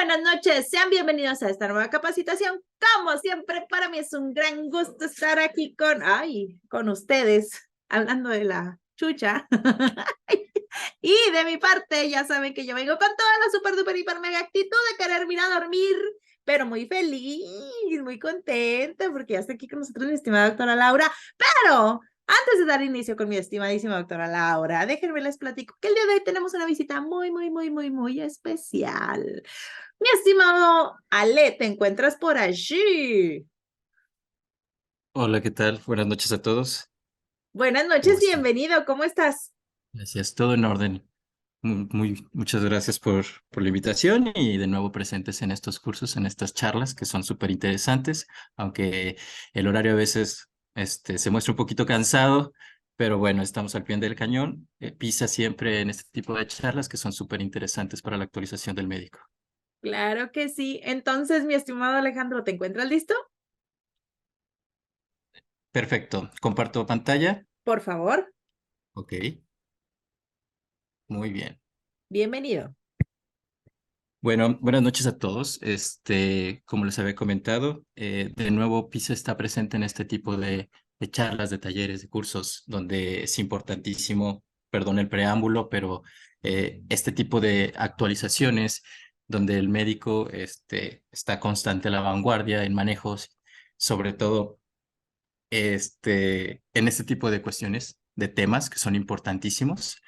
buenas noches, sean bienvenidos a esta nueva capacitación. Como siempre, para mí es un gran gusto estar aquí con ustedes, hablando de la chucha. Y de mi parte, ya saben que yo vengo con toda la super duper hiper mega actitud de querer ir a dormir, pero muy feliz, muy contenta, porque ya está aquí con nosotros mi estimada doctora Laura. Pero antes de dar inicio con mi estimadísima doctora Laura, déjenme les platico que el día de hoy tenemos una visita muy especial. Mi estimado Ale, ¿te encuentras por allí? Hola, ¿qué tal? Buenas noches a todos. Buenas ¿Cómo noches, están? bienvenido, ¿cómo estás? Gracias, todo en orden. Muchas gracias por la invitación y de nuevo presentes en estos cursos, en estas charlas que son súper interesantes, aunque el horario a veces se muestra un poquito cansado, pero bueno, estamos al pie del cañón. Pisa siempre en este tipo de charlas que son súper interesantes para la actualización del médico. Claro que sí. Entonces, mi estimado Alejandro, ¿te encuentras listo? Perfecto. Comparto pantalla. Por favor, Ok, muy bien. bienvenido. Bueno, buenas noches a todos. Como les había comentado, de nuevo PISA está presente en este tipo de charlas, de talleres, de cursos, donde es importantísimo, perdón el preámbulo, pero este tipo de actualizaciones, donde el médico está constante a la vanguardia en manejos, sobre todo en este tipo de cuestiones, de temas que son importantísimos.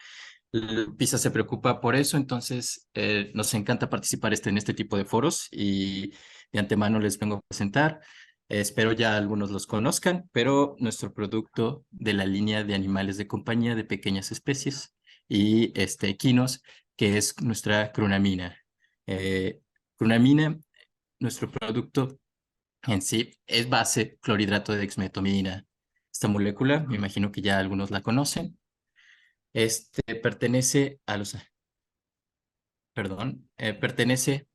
PISA se preocupa por eso, entonces nos encanta participar en este tipo de foros y de antemano les vengo a presentar. Espero ya algunos los conozcan, pero nuestro producto de la línea de animales de compañía de pequeñas especies y equinos, que es nuestra crunamina. Eh, crunamina, nuestro producto en sí es base clorhidrato de dexmedetomidina. Esta molécula, me imagino que ya algunos la conocen. Pertenece a pertenece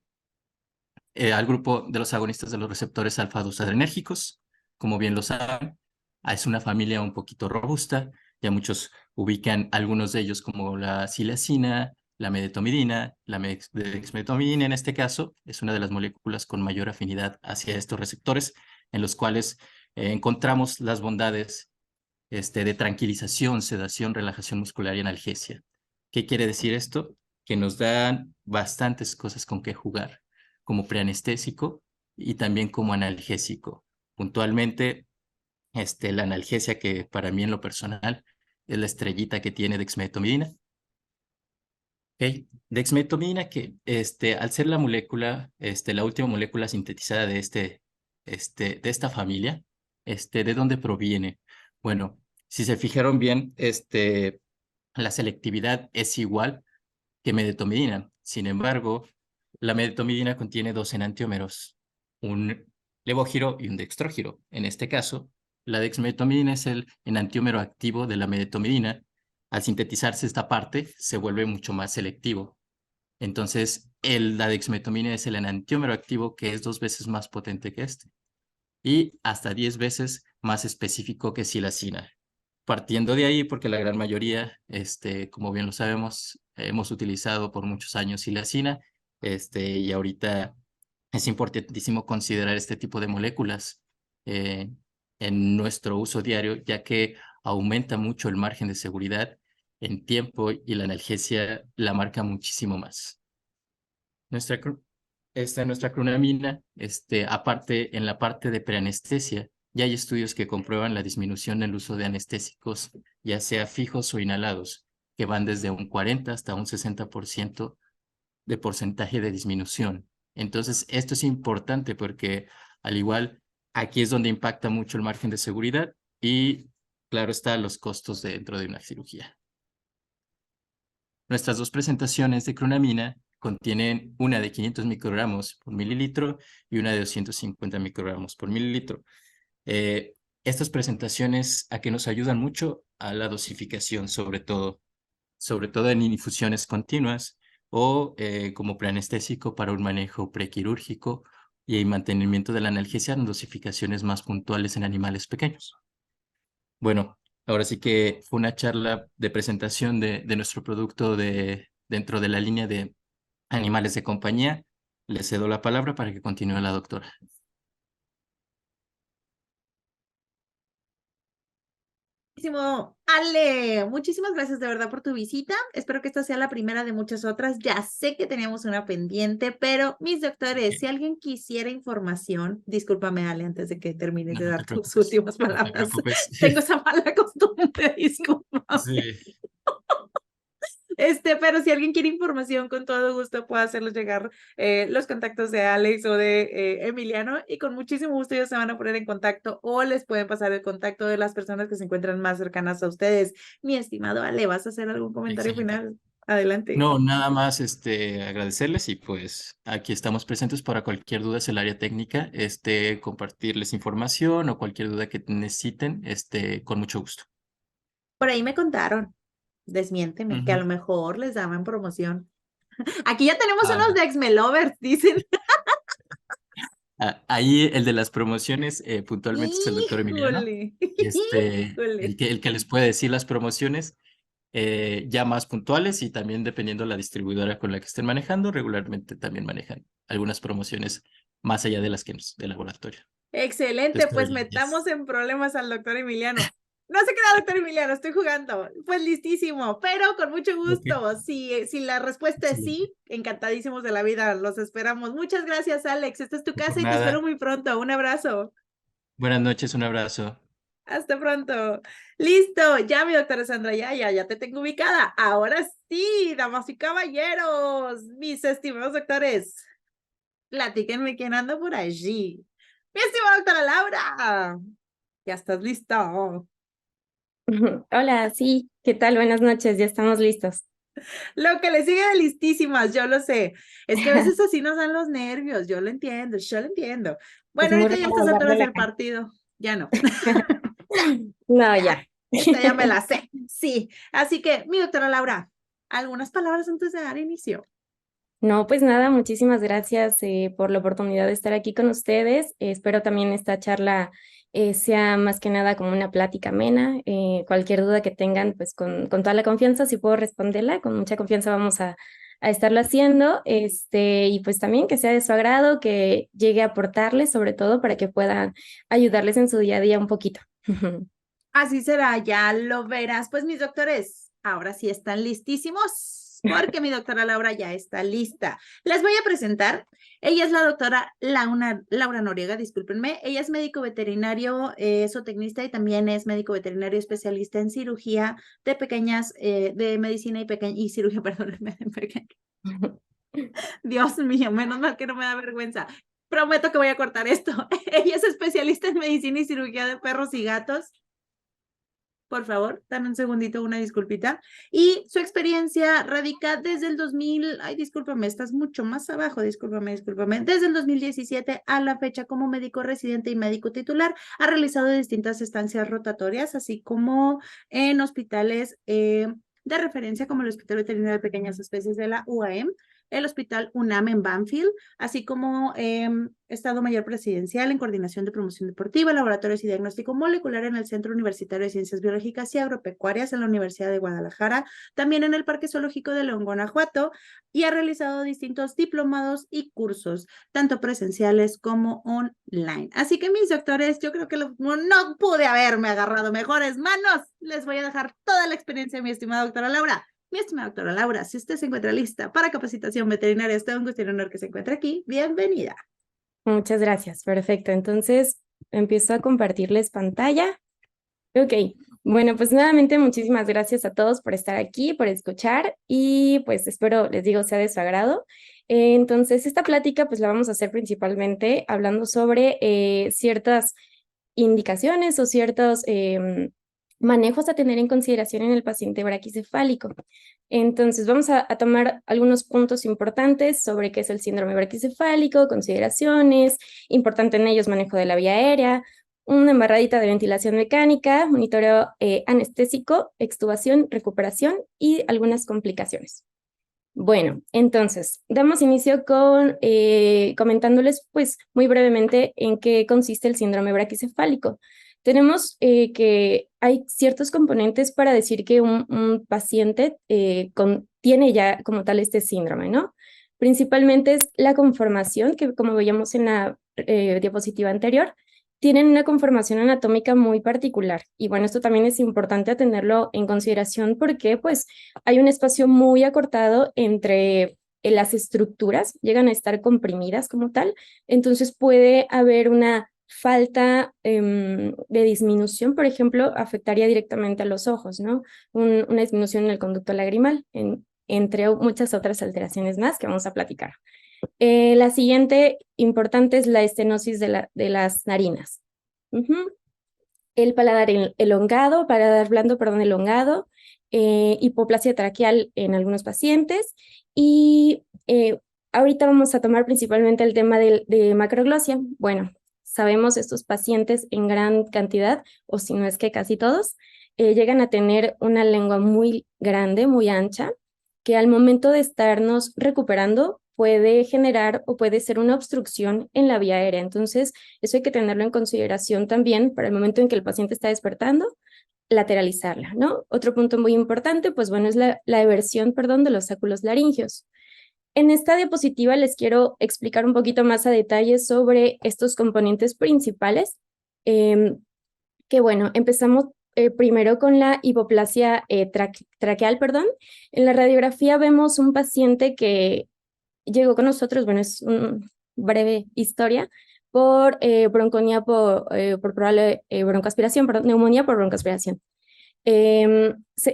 al grupo de los agonistas de los receptores alfa-2 adrenérgicos. Como bien lo saben, es una familia un poquito robusta. Ya muchos ubican algunos de ellos como la silacina, la medetomidina, dexmedetomidina en este caso, es una de las moléculas con mayor afinidad hacia estos receptores, en los cuales encontramos las bondades de tranquilización, sedación, relajación muscular y analgesia. ¿Qué quiere decir esto? Que nos dan bastantes cosas con que jugar, como preanestésico y también como analgésico. Puntualmente, la analgesia que para mí en lo personal es la estrellita que tiene dexmedetomidina. ¿Okay? Dexmedetomidina que al ser la molécula, la última molécula sintetizada de esta familia, ¿de dónde proviene? Bueno, si se fijaron bien, la selectividad es igual que medetomidina. Sin embargo, la medetomidina contiene dos enantiómeros, un levógiro y un dextrógiro. En este caso, la dexmedetomidina es el enantiómero activo de la medetomidina. Al sintetizarse esta parte, se vuelve mucho más selectivo. Entonces, la dexmedetomidina es el enantiómero activo que es 2 veces más potente que este y hasta 10 veces más específico que silacina. Partiendo de ahí, porque la gran mayoría, como bien lo sabemos, hemos utilizado por muchos años silacina, y ahorita es importantísimo considerar este tipo de moléculas eh, en nuestro uso diario, ya que aumenta mucho el margen de seguridad en tiempo y la analgesia la marca muchísimo más. Nuestra, nuestra clonamina, aparte en la parte de preanestesia, ya hay estudios que comprueban la disminución del uso de anestésicos, ya sea fijos o inhalados, que van desde un 40 hasta un 60% de porcentaje de disminución. Entonces, esto es importante porque al igual, aquí es donde impacta mucho el margen de seguridad y, claro está, los costos dentro de una cirugía. Nuestras dos presentaciones de clonamina contienen una de 500 microgramos por mililitro y una de 250 microgramos por mililitro. Estas presentaciones a que nos ayudan mucho a la dosificación, sobre todo en infusiones continuas o como preanestésico para un manejo prequirúrgico y el mantenimiento de la analgesia en dosificaciones más puntuales en animales pequeños. Bueno, ahora sí que fue una charla de presentación de nuestro producto dentro de la línea de animales de compañía. le cedo la palabra para que continúe la doctora. Ale, muchísimas gracias de verdad por tu visita. Espero que esta sea la primera de muchas otras. Ya sé que teníamos una pendiente, pero mis doctores, si alguien quisiera información, discúlpame, Ale, antes de que termines No, de no te dar tus preocupes, últimas no te palabras. preocupes. Tengo esa mala costumbre, discúlpame. Sí. Pero si alguien quiere información, con todo gusto puedo hacerles llegar los contactos de Alex o de Emiliano y con muchísimo gusto ellos se van a poner en contacto o les pueden pasar el contacto de las personas que se encuentran más cercanas a ustedes. Mi estimado Ale, ¿vas a hacer algún comentario Excelente. final? Adelante. No, nada más agradecerles y pues aquí estamos presentes para cualquier duda es el área técnica, compartirles información o cualquier duda que necesiten, con mucho gusto. Por ahí me contaron, desmiénteme, que a Ujú. lo mejor les daban promoción. Aquí ya tenemos unos Ah, de ex-melovers, dicen. ahí el de las promociones puntualmente es el doctor Emiliano, Híjole, el híjole. que les puede decir las promociones ya más puntuales y también dependiendo la distribuidora con la que estén manejando, regularmente también manejan algunas promociones más allá de las que nos, del laboratorio. Excelente, Entonces, pero pues ya, metamos en problemas al doctor Emiliano. No se crea, doctor Emiliano, estoy jugando. Pues listísimo, pero con mucho ok, gusto. Si la respuesta es excelente. sí, encantadísimos de la vida, los esperamos. Muchas gracias, Alex. Esta es tu No por casa y te espero nada. muy pronto. Un abrazo. Buenas noches, un abrazo. Hasta pronto. Listo, ya mi doctora Sandra, ya te tengo ubicada. Ahora sí, damas y caballeros, mis estimados doctores, platíquenme quién anda por allí. Mi estimada doctora Laura, ya estás lista. Hola, sí, ¿qué tal? Buenas noches, ya estamos listos. Lo que le sigue de listísimas, yo lo sé. Es que a veces así nos dan los nervios, yo lo entiendo. Es Bueno, muy ahorita ya a raro estas hablar de alturas la del partido, ya no. No, Ya, ya. esta ya me la sé. Sí, así que, mi doctora Laura, algunas palabras antes de dar inicio. No, pues nada, muchísimas gracias por la oportunidad de estar aquí con ustedes. Espero también esta charla sea más que nada como una plática amena. Cualquier duda que tengan, pues con toda la confianza, si puedo responderla, con mucha confianza vamos a estarlo haciendo. Y pues también que sea de su agrado, que llegue a aportarles, sobre todo para que puedan ayudarles en su día a día un poquito. Así será, ya lo verás. Pues mis doctores, ahora sí están listísimos, porque mi doctora Laura ya está lista. Les voy a presentar. Ella es la doctora Laura Noriega, discúlpenme. Ella es médico veterinario, zootecnista y también es médico veterinario especialista en cirugía de pequeñas, de medicina y cirugía, perdón, Dios mío, menos mal que no me da vergüenza. Prometo que voy a cortar esto. Ella es especialista en medicina y cirugía de perros y gatos. Por favor, dame un segundito, una disculpita. Y su experiencia radica desde el 2000, ay, discúlpame, estás mucho más abajo, discúlpame, desde el 2017 a la fecha como médico residente y médico titular. Ha realizado distintas estancias rotatorias, así como en hospitales de referencia como el Hospital Veterinario de Pequeñas Especies de la UAM, el Hospital UNAM en Banfield, así como Estado Mayor Presidencial en Coordinación de Promoción Deportiva, Laboratorios y Diagnóstico Molecular en el Centro Universitario de Ciencias Biológicas y Agropecuarias en la Universidad de Guadalajara, también en el Parque Zoológico de León, Guanajuato, y ha realizado distintos diplomados y cursos, tanto presenciales como online. Así que mis doctores, yo creo que no pude haberme agarrado mejores manos. Les voy a dejar toda la experiencia de mi estimada doctora Laura. Mi estimada doctora Laura, si usted se encuentra lista para capacitación veterinaria, es un gusto y un honor que se encuentre aquí. Bienvenida. Muchas gracias, perfecto. Entonces, empiezo a compartirles pantalla. Ok, bueno, pues nuevamente muchísimas gracias a todos por estar aquí, por escuchar y pues espero, les digo, sea de su agrado. Entonces, esta plática pues la vamos a hacer principalmente hablando sobre ciertas indicaciones o ciertos manejos a tener en consideración en el paciente braquicefálico. Entonces, vamos a tomar algunos puntos importantes sobre qué es el síndrome braquicefálico, consideraciones, importante en ellos manejo de la vía aérea, una embarradita de ventilación mecánica, monitoreo anestésico, extubación, recuperación y algunas complicaciones. Bueno, entonces, damos inicio con comentándoles pues muy brevemente en qué consiste el síndrome braquicefálico. Tenemos que hay ciertos componentes para decir que un paciente tiene ya como tal este síndrome, ¿no? Principalmente es la conformación, que como veíamos en la diapositiva anterior, tienen una conformación anatómica muy particular. Y bueno, esto también es importante tenerlo en consideración porque pues hay un espacio muy acortado entre las estructuras, llegan a estar comprimidas como tal, entonces puede haber una falta de disminución, por ejemplo, afectaría directamente a los ojos, ¿no? Una disminución en el conducto lagrimal, entre muchas otras alteraciones más que vamos a platicar. La siguiente importante es la estenosis de las narinas. El paladar elongado, paladar blando, perdón, elongado, hipoplasia traqueal en algunos pacientes y ahorita vamos a tomar principalmente el tema de macroglosia. Bueno, sabemos estos pacientes en gran cantidad, o si no es que casi todos, llegan a tener una lengua muy grande, muy ancha, que al momento de estarnos recuperando puede generar o puede ser una obstrucción en la vía aérea. Entonces, eso hay que tenerlo en consideración también para el momento en que el paciente está despertando, lateralizarla, ¿no? Otro punto muy importante, pues bueno, es la eversión, perdón, de los sacos laringeos. En esta diapositiva les quiero explicar un poquito más a detalle sobre estos componentes principales, que bueno, empezamos primero con la hipoplasia traqueal, perdón. En la radiografía vemos un paciente que llegó con nosotros, bueno, es una breve historia, por bronconía por probable broncoaspiración, perdón, neumonía por broncoaspiración.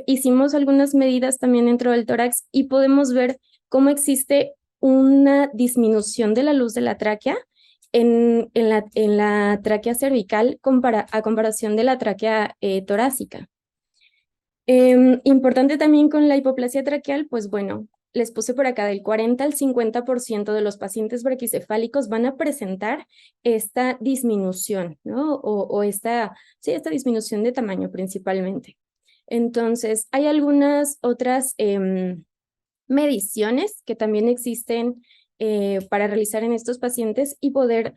Hicimos algunas medidas también dentro del tórax y podemos ver cómo existe una disminución de la luz de la tráquea en la tráquea cervical a comparación de la tráquea torácica. Importante también con la hipoplasia traqueal, pues bueno, les puse por acá del 40 al 50% de los pacientes braquicefálicos van a presentar esta disminución, ¿no? O esta disminución de tamaño principalmente. Entonces, hay algunas otras mediciones que también existen para realizar en estos pacientes y poder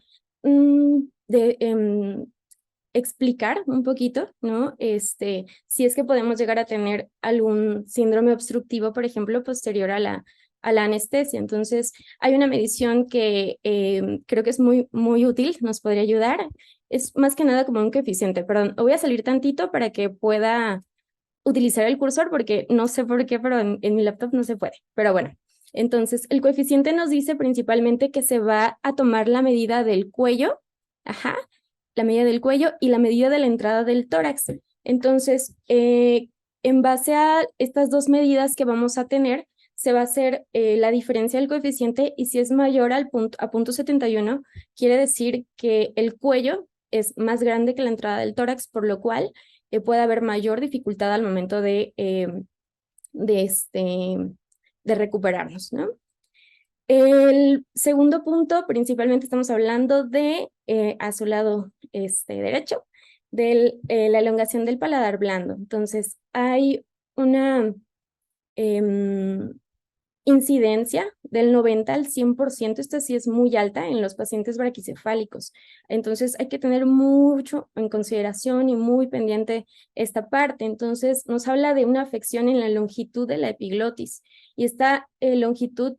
explicar un poquito, ¿no? Si es que podemos llegar a tener algún síndrome obstructivo, por ejemplo, posterior a la anestesia. Entonces, hay una medición que creo que es muy, muy útil, nos podría ayudar. Es más que nada como un coeficiente, perdón. Voy a salir tantito para que pueda utilizar el cursor porque no sé por qué, pero en mi laptop no se puede. Pero bueno, entonces el coeficiente nos dice principalmente que se va a tomar la medida del cuello, la medida del cuello y la medida de la entrada del tórax. Entonces, en base a estas dos medidas que vamos a tener, se va a hacer la diferencia del coeficiente y si es mayor a 0.71, quiere decir que el cuello es más grande que la entrada del tórax, por lo cual puede haber mayor dificultad al momento de recuperarnos, ¿no? El segundo punto, principalmente estamos hablando de, a su lado derecho, de la elongación del paladar blando. Entonces, hay una incidencia del 90 al 100%, esta sí es muy alta en los pacientes braquicefálicos. Entonces, hay que tener mucho en consideración y muy pendiente esta parte. Entonces, nos habla de una afección en la longitud de la epiglotis. Y esta longitud,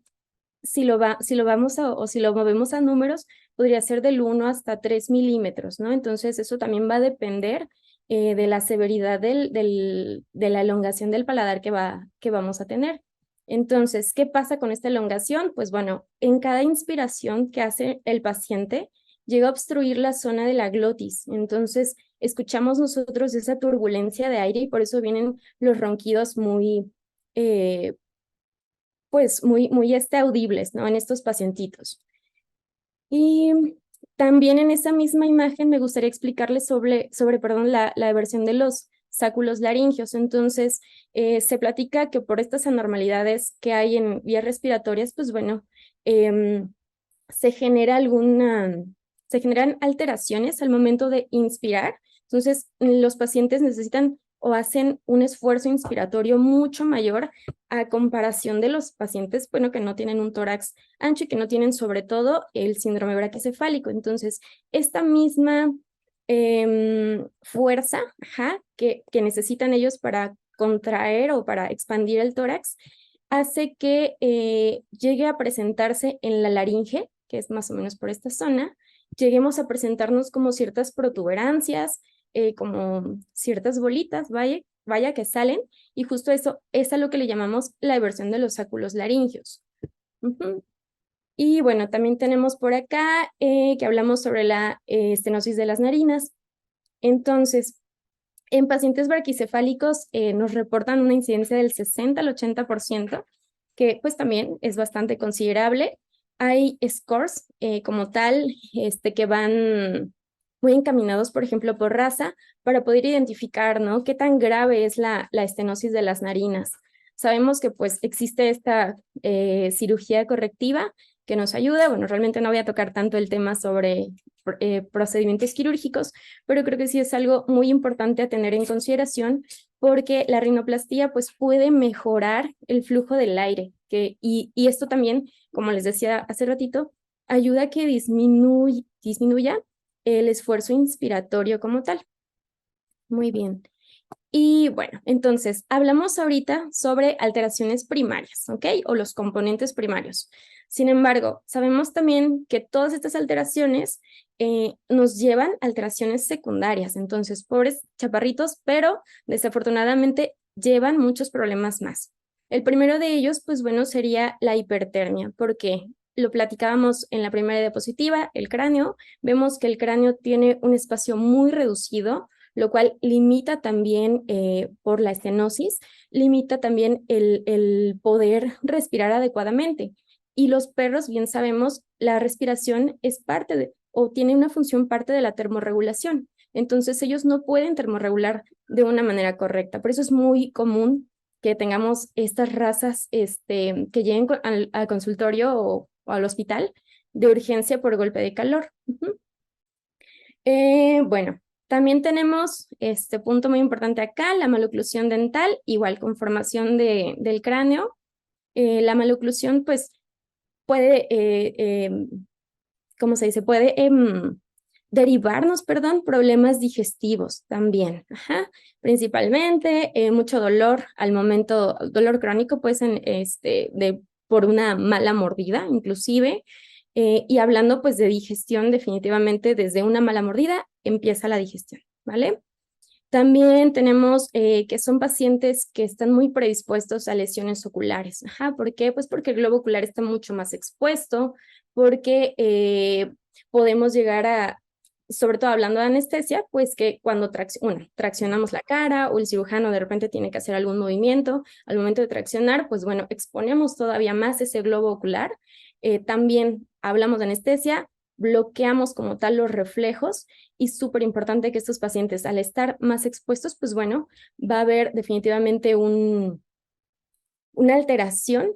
si lo movemos a números, podría ser del 1 hasta 3 milímetros, ¿no? Entonces, eso también va a depender de la severidad de la elongación del paladar que vamos a tener. Entonces, ¿qué pasa con esta elongación? Pues bueno, en cada inspiración que hace el paciente, llega a obstruir la zona de la glotis. Entonces, escuchamos nosotros esa turbulencia de aire y por eso vienen los ronquidos muy audibles, ¿no? En estos pacientitos. Y también en esa misma imagen me gustaría explicarles sobre la eversión de los sáculos laringeos. Entonces, se platica que por estas anormalidades que hay en vías respiratorias, pues bueno, se generan alteraciones al momento de inspirar. Entonces, los pacientes necesitan o hacen un esfuerzo inspiratorio mucho mayor a comparación de los pacientes, bueno, que no tienen un tórax ancho y que no tienen sobre todo el síndrome braquicefálico. Entonces, esta misma fuerza que necesitan ellos para contraer o para expandir el tórax, hace que llegue a presentarse en la laringe, que es más o menos por esta zona, lleguemos a presentarnos como ciertas protuberancias, como ciertas bolitas, vaya que salen, y justo eso es a lo que le llamamos la eversión de los sáculos laringeos. Y bueno, también tenemos por acá que hablamos sobre la estenosis de las narinas. Entonces, en pacientes braquicefálicos nos reportan una incidencia del 60 al 80%, que pues también es bastante considerable. Hay scores como tal que van muy encaminados, por ejemplo, por raza, para poder identificar, ¿no?, qué tan grave es la estenosis de las narinas. Sabemos que pues existe esta cirugía correctiva que nos ayuda. Bueno, realmente no voy a tocar tanto el tema sobre procedimientos quirúrgicos, pero creo que sí es algo muy importante a tener en consideración porque la rinoplastia pues puede mejorar el flujo del aire y esto también, como les decía hace ratito, ayuda a que disminuya el esfuerzo inspiratorio como tal. Muy bien. Y bueno, entonces hablamos ahorita sobre alteraciones primarias, ¿ok? O los componentes primarios. Sin embargo, sabemos también que todas estas alteraciones nos llevan a alteraciones secundarias. Entonces, pobres chaparritos, pero desafortunadamente llevan muchos problemas más. El primero de ellos, pues bueno, sería la hipertermia. ¿Por qué? Lo platicábamos en la primera diapositiva, el cráneo. Vemos que el cráneo tiene un espacio muy reducido, lo cual limita también, por la estenosis, limita también el poder respirar adecuadamente. Y los perros, bien sabemos, la respiración es parte de, o tiene una función parte de la termorregulación. Entonces ellos no pueden termorregular de una manera correcta. Por eso es muy común que tengamos estas razas que lleguen al consultorio o al hospital de urgencia por golpe de calor. Bueno, también tenemos este punto muy importante acá, la maloclusión dental, igual con formación del cráneo. La maloclusión pues puede, ¿cómo se dice? Puede derivarnos, perdón, problemas digestivos también. Principalmente mucho dolor al momento, dolor crónico pues por una mala mordida inclusive. Y hablando pues de digestión, definitivamente desde una mala mordida empieza la digestión, ¿vale? También tenemos que son pacientes que están muy predispuestos a lesiones oculares. ¿Por qué? Pues porque el globo ocular está mucho más expuesto, porque podemos llegar a, sobre todo hablando de anestesia, pues que cuando traccionamos la cara o el cirujano de repente tiene que hacer algún movimiento, al momento de traccionar, pues bueno, exponemos todavía más ese globo ocular. También hablamos de anestesia, bloqueamos como tal los reflejos y súper importante que estos pacientes al estar más expuestos, pues bueno, va a haber definitivamente una alteración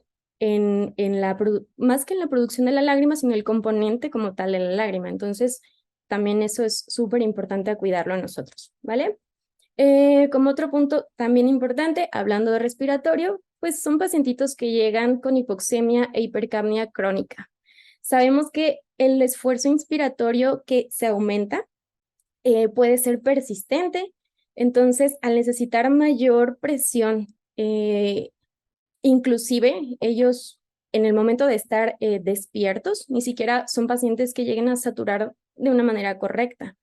más que en la producción de la lágrima, sino el componente como tal de la lágrima. Entonces, también eso es súper importante a cuidarlo a nosotros, ¿vale? Como otro punto también importante, hablando de respiratorio, pues son pacientitos que llegan con hipoxemia e hipercapnia crónica. Sabemos que el esfuerzo inspiratorio que se aumenta puede ser persistente, entonces al necesitar mayor presión, inclusive ellos en el momento de estar despiertos, ni siquiera son pacientes que lleguen a saturar de una manera correcta.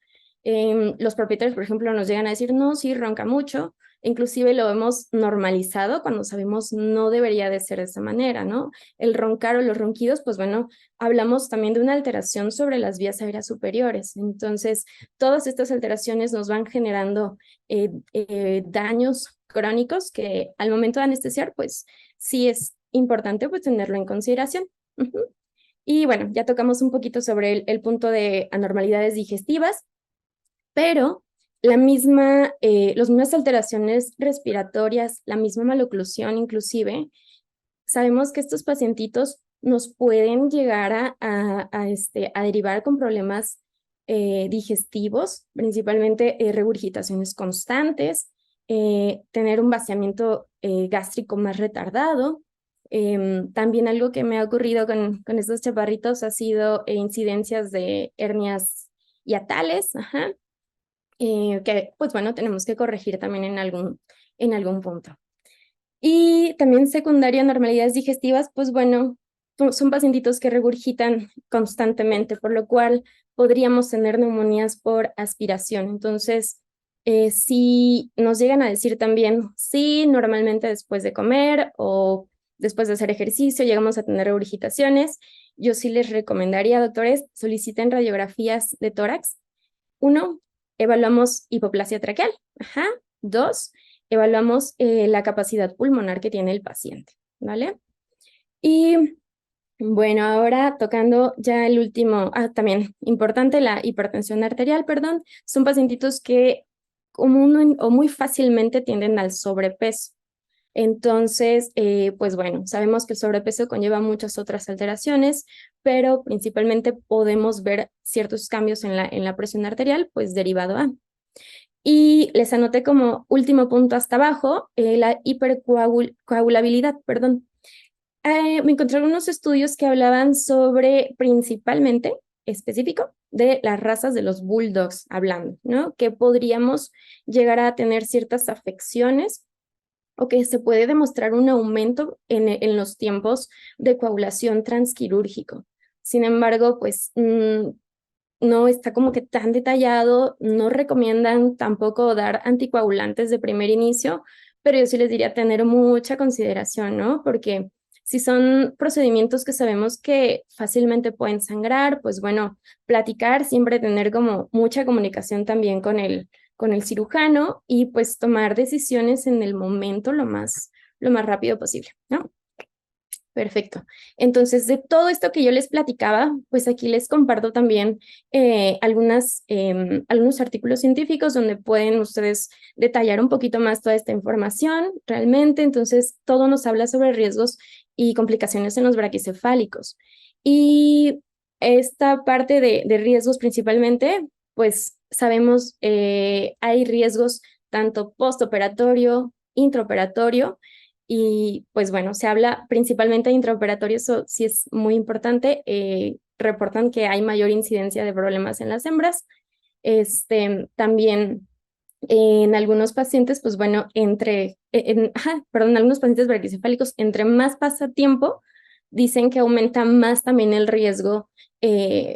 Los propietarios, por ejemplo, nos llegan a decir, no, sí, ronca mucho, inclusive lo hemos normalizado cuando sabemos no debería de ser de esa manera, ¿no? El roncar o los ronquidos, pues bueno, hablamos también de una alteración sobre las vías aéreas superiores. Entonces, todas estas alteraciones nos van generando daños crónicos que al momento de anestesiar, pues sí es importante pues tenerlo en consideración. Y bueno, ya tocamos un poquito sobre el punto de anormalidades digestivas, pero las mismas alteraciones respiratorias, la misma maloclusión inclusive, sabemos que estos pacientitos nos pueden llegar a derivar con problemas digestivos, principalmente regurgitaciones constantes, tener un vaciamiento gástrico más retardado. También algo que me ha ocurrido con estos chaparritos ha sido incidencias de hernias hiatales, que pues bueno, tenemos que corregir también en algún punto. Y también secundaria, normalidades digestivas, pues bueno, son pacientitos que regurgitan constantemente, por lo cual podríamos tener neumonías por aspiración. Entonces, si nos llegan a decir también, sí, normalmente después de comer o después de hacer ejercicio llegamos a tener regurgitaciones, yo sí les recomendaría, doctores, soliciten radiografías de tórax. 1, evaluamos hipoplasia traqueal. Ajá. 2, evaluamos la capacidad pulmonar que tiene el paciente, ¿vale? Y bueno, ahora tocando ya el último, también importante, la hipertensión arterial, perdón, son pacientitos que común o muy fácilmente tienden al sobrepeso. Entonces, pues bueno, sabemos que el sobrepeso conlleva muchas otras alteraciones, pero principalmente podemos ver ciertos cambios en la presión arterial, pues derivado a. Y les anoté como último punto hasta abajo, la hipercoagulabilidad, perdón. Me encontré algunos estudios que hablaban sobre principalmente específico de las razas de los bulldogs, hablando, ¿no? Que podríamos llegar a tener ciertas afecciones o que se puede demostrar un aumento en los tiempos de coagulación transquirúrgico. Sin embargo, pues no está como que tan detallado, no recomiendan tampoco dar anticoagulantes de primer inicio, pero yo sí les diría tener mucha consideración, ¿no? Porque si son procedimientos que sabemos que fácilmente pueden sangrar, pues bueno, platicar, siempre tener como mucha comunicación también con el cirujano y pues tomar decisiones en el momento lo más rápido posible, ¿no? Perfecto. Entonces, de todo esto que yo les platicaba, pues aquí les comparto también algunos artículos científicos donde pueden ustedes detallar un poquito más toda esta información realmente. Entonces, todo nos habla sobre riesgos y complicaciones en los braquicefálicos. Y esta parte de riesgos principalmente, pues sabemos hay riesgos tanto postoperatorio, intraoperatorio, y pues bueno, se habla principalmente de intraoperatorio, eso sí es muy importante. Reportan que hay mayor incidencia de problemas en las hembras. También en algunos pacientes, pues bueno, perdón, algunos pacientes braquicefálicos, entre más pasa tiempo, dicen que aumenta más también el riesgo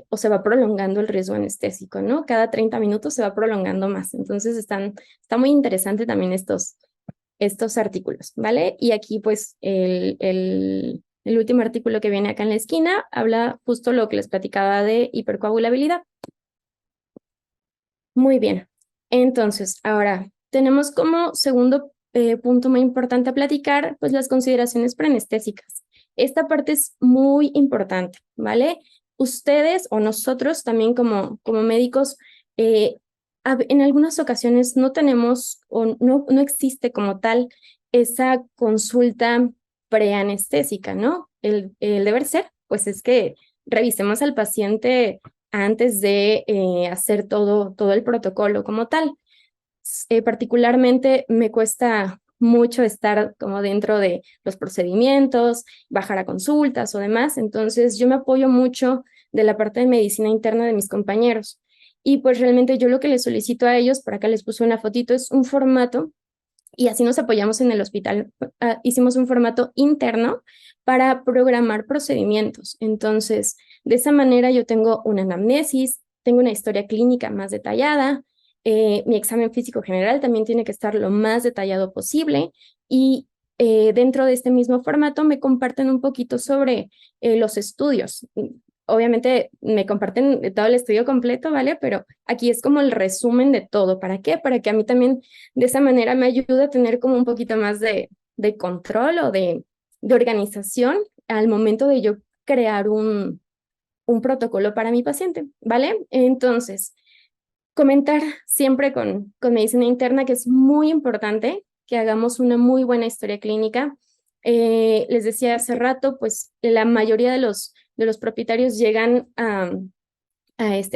o se va prolongando el riesgo anestésico, ¿no? Cada 30 minutos se va prolongando más. Entonces está muy interesante también estos artículos, ¿vale? Y aquí pues el último artículo que viene acá en la esquina habla justo lo que les platicaba de hipercoagulabilidad. Muy bien. Entonces, ahora tenemos como segundo punto muy importante a platicar, pues las consideraciones preanestésicas. Esta parte es muy importante, ¿vale? Ustedes o nosotros también como médicos, en algunas ocasiones no tenemos o no existe como tal esa consulta preanestésica, ¿no? El deber ser, pues es que revisemos al paciente antes de hacer todo el protocolo como tal. Particularmente me cuesta mucho estar como dentro de los procedimientos, bajar a consultas o demás, entonces yo me apoyo mucho de la parte de medicina interna de mis compañeros. Y pues realmente yo lo que les solicito a ellos, por acá les puse una fotito, es un formato y así nos apoyamos en el hospital. Hicimos un formato interno para programar procedimientos. Entonces, de esa manera yo tengo una anamnesis, tengo una historia clínica más detallada, mi examen físico general también tiene que estar lo más detallado posible y dentro de este mismo formato me comparten un poquito sobre los estudios. Obviamente me comparten todo el estudio completo, ¿vale? Pero aquí es como el resumen de todo. ¿Para qué? Para que a mí también de esa manera me ayuda a tener como un poquito más de control o de organización al momento de yo crear un protocolo para mi paciente, ¿vale? Entonces, comentar siempre con medicina interna que es muy importante que hagamos una muy buena historia clínica. Les decía hace rato, pues la mayoría de los propietarios llegan a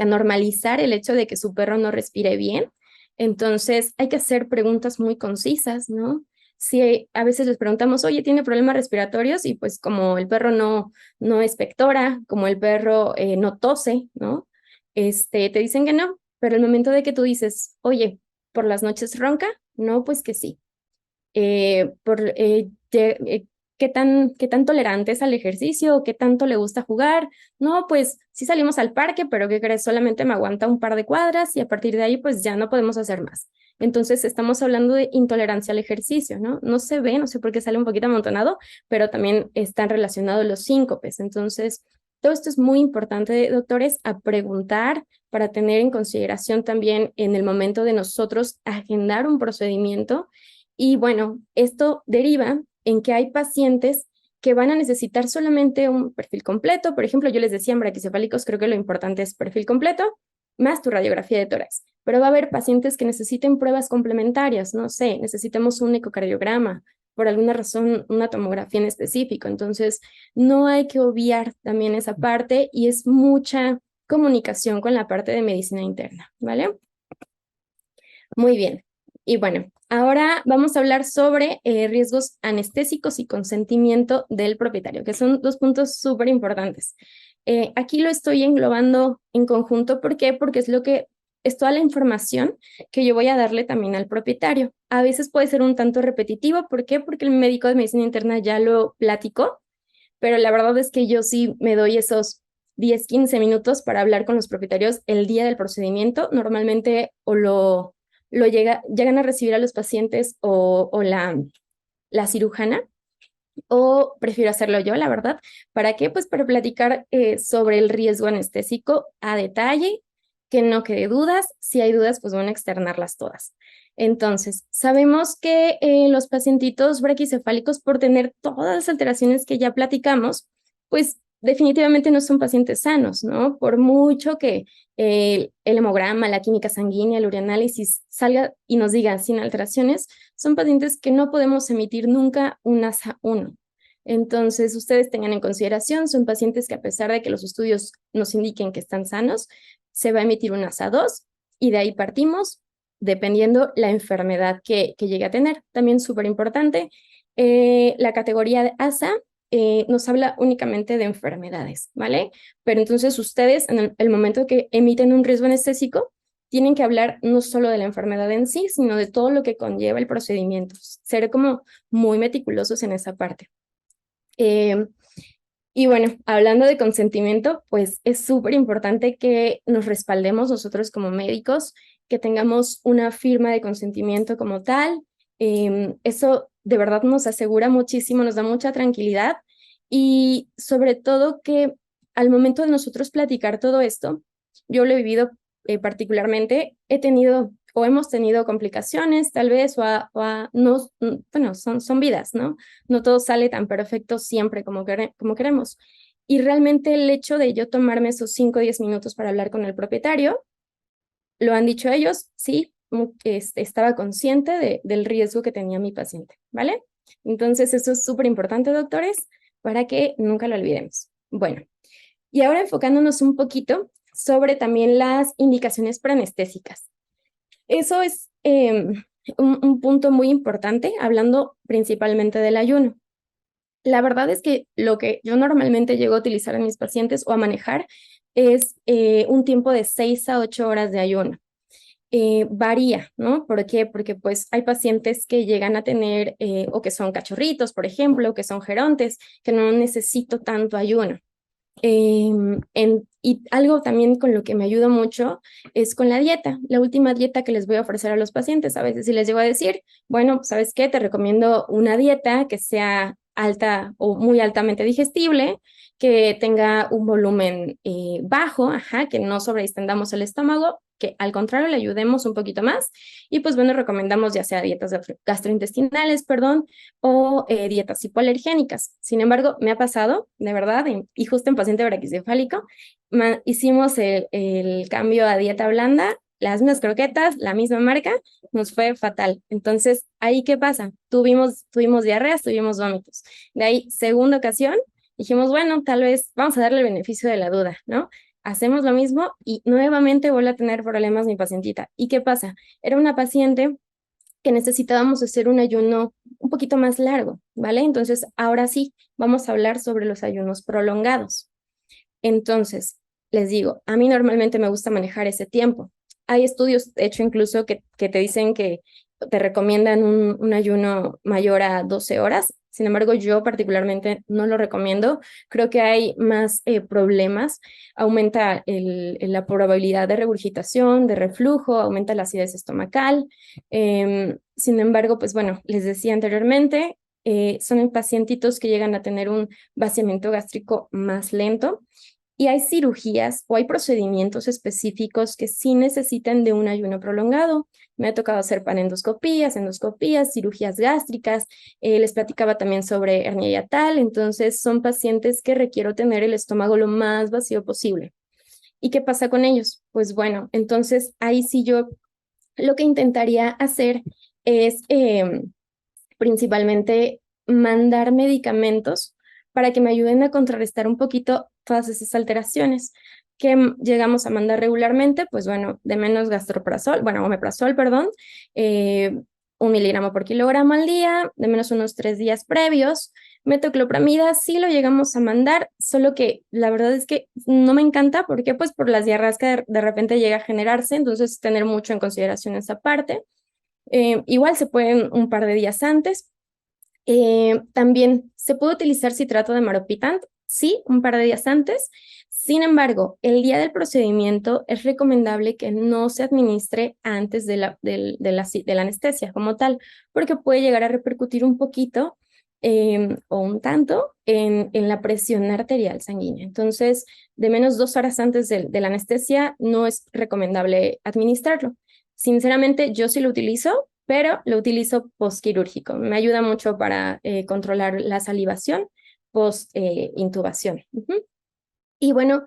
normalizar el hecho de que su perro no respire bien. Entonces hay que hacer preguntas muy concisas, ¿no? Si a veces les preguntamos, oye, ¿tiene problemas respiratorios? Y pues como el perro no expectora, como el perro no tose, ¿no? Te dicen que no, pero el momento de que tú dices, oye, ¿por las noches ronca? No, pues que sí. ¿qué tan tolerante es al ejercicio? ¿Qué tanto le gusta jugar? No, pues sí salimos al parque, pero ¿qué crees? Solamente me aguanta un par de cuadras y a partir de ahí pues ya no podemos hacer más. Entonces estamos hablando de intolerancia al ejercicio, ¿no? No se ve, no sé por qué sale un poquito amontonado, pero también están relacionados los síncopes. Entonces, todo esto es muy importante, doctores, a preguntar para tener en consideración también en el momento de nosotros agendar un procedimiento. Y bueno, esto deriva en que hay pacientes que van a necesitar solamente un perfil completo. Por ejemplo, yo les decía en braquicefálicos, creo que lo importante es perfil completo más tu radiografía de tórax. Pero va a haber pacientes que necesiten pruebas complementarias, no sé, necesitemos un ecocardiograma, por alguna razón una tomografía en específico. Entonces, no hay que obviar también esa parte y es mucha comunicación con la parte de medicina interna, ¿vale? Muy bien. Y bueno, ahora vamos a hablar sobre riesgos anestésicos y consentimiento del propietario, que son dos puntos súper importantes. Aquí lo estoy englobando en conjunto. ¿Por qué? Porque es toda la información que yo voy a darle también al propietario. A veces puede ser un tanto repetitivo. ¿Por qué? Porque el médico de medicina interna ya lo platicó, pero la verdad es que yo sí me doy esos 10, 15 minutos para hablar con los propietarios el día del procedimiento. Normalmente o llegan a recibir a los pacientes o la cirujana, o prefiero hacerlo yo, la verdad. ¿Para qué? Pues para platicar sobre el riesgo anestésico a detalle, que no quede dudas. Si hay dudas, pues van a externarlas todas. Entonces, sabemos que los pacientitos braquicefálicos, por tener todas las alteraciones que ya platicamos, pues definitivamente no son pacientes sanos, ¿no? Por mucho que el hemograma, la química sanguínea, el ureanálisis salga y nos diga sin alteraciones, son pacientes que no podemos emitir nunca un ASA1. Entonces, ustedes tengan en consideración, son pacientes que a pesar de que los estudios nos indiquen que están sanos, se va a emitir un ASA2 y de ahí partimos, dependiendo la enfermedad que llegue a tener. También súper importante, la categoría de ASA nos habla únicamente de enfermedades, ¿vale? Pero entonces ustedes, en el momento que emiten un riesgo anestésico, tienen que hablar no solo de la enfermedad en sí, sino de todo lo que conlleva el procedimiento. Ser como muy meticulosos en esa parte. Y bueno, hablando de consentimiento, pues es súper importante que nos respaldemos nosotros como médicos, que tengamos una firma de consentimiento como tal. Eso de verdad nos asegura muchísimo, nos da mucha tranquilidad y sobre todo que al momento de nosotros platicar todo esto, yo lo he vivido particularmente, he tenido o hemos tenido complicaciones tal vez no, bueno, son vidas, ¿no? No todo sale tan perfecto siempre como queremos. Y realmente el hecho de yo tomarme esos 5 o 10 minutos para hablar con el propietario, lo han dicho ellos, sí, estaba consciente del riesgo que tenía mi paciente, ¿vale? Entonces eso es súper importante, doctores, para que nunca lo olvidemos. Bueno, y ahora enfocándonos un poquito sobre también las indicaciones preanestésicas. Eso es un punto muy importante, hablando principalmente del ayuno. La verdad es que lo que yo normalmente llego a utilizar en mis pacientes o a manejar es un tiempo de 6 a 8 horas de ayuno. Varía, ¿no? ¿Por qué? Porque pues hay pacientes que llegan a tener o que son cachorritos, por ejemplo, que son gerontes, que no necesito tanto ayuno. Y algo también con lo que me ayuda mucho es con la dieta, la última dieta que les voy a ofrecer a los pacientes. A veces si les llego a decir, bueno, ¿sabes qué? Te recomiendo una dieta que sea alta o muy altamente digestible, que tenga un volumen bajo, que no sobredistendamos el estómago, que al contrario le ayudemos un poquito más. Y pues bueno, recomendamos ya sea dietas gastrointestinales, perdón, o dietas hipoalergénicas. Sin embargo, me ha pasado, de verdad, y justo en paciente braquicefálico, hicimos el cambio a dieta blanda, las mismas croquetas, la misma marca, nos fue fatal. Entonces, ¿ahí qué pasa? Tuvimos diarreas, tuvimos vómitos. De ahí, segunda ocasión, dijimos, bueno, tal vez vamos a darle el beneficio de la duda, ¿no? Hacemos lo mismo y nuevamente vuelve a tener problemas mi pacientita. ¿Y qué pasa? Era una paciente que necesitábamos hacer un ayuno un poquito más largo, ¿vale? Entonces, ahora sí, vamos a hablar sobre los ayunos prolongados. Entonces, les digo, a mí normalmente me gusta manejar ese tiempo. Hay estudios, de hecho, incluso que te dicen que te recomiendan un ayuno mayor a 12 horas. Sin embargo, yo particularmente no lo recomiendo. Creo que hay más problemas. Aumenta la probabilidad de regurgitación, de reflujo, aumenta la acidez estomacal. Sin embargo, pues bueno, les decía anteriormente, son pacientitos que llegan a tener un vaciamiento gástrico más lento. Y hay cirugías o hay procedimientos específicos que sí necesitan de un ayuno prolongado. Me ha tocado hacer panendoscopías, endoscopías, cirugías gástricas. Les platicaba también sobre hernia hiatal. Entonces, son pacientes que requiero tener el estómago lo más vacío posible. ¿Y qué pasa con ellos? Pues bueno, entonces ahí sí yo lo que intentaría hacer es principalmente mandar medicamentos para que me ayuden a contrarrestar un poquito todas esas alteraciones que llegamos a mandar regularmente, pues bueno, de menos gastroprazol, bueno, omeprazol, perdón, 1 miligramo por kilogramo al día, de menos unos 3 días previos. Metoclopramida sí lo llegamos a mandar, solo que la verdad es que no me encanta, ¿por qué? Pues por las diarreas que de repente llega a generarse, entonces tener mucho en consideración esa parte. Igual se pueden un par de días antes. También se puede utilizar citrato de maropitant, sí, un par de días antes. Sin embargo, el día del procedimiento es recomendable que no se administre antes de la anestesia como tal, porque puede llegar a repercutir un poquito o un tanto en la presión arterial sanguínea. Entonces, de menos 2 horas antes de la anestesia no es recomendable administrarlo. Sinceramente, yo sí lo utilizo, pero lo utilizo postquirúrgico. Me ayuda mucho para controlar la salivación post-intubación. Y bueno,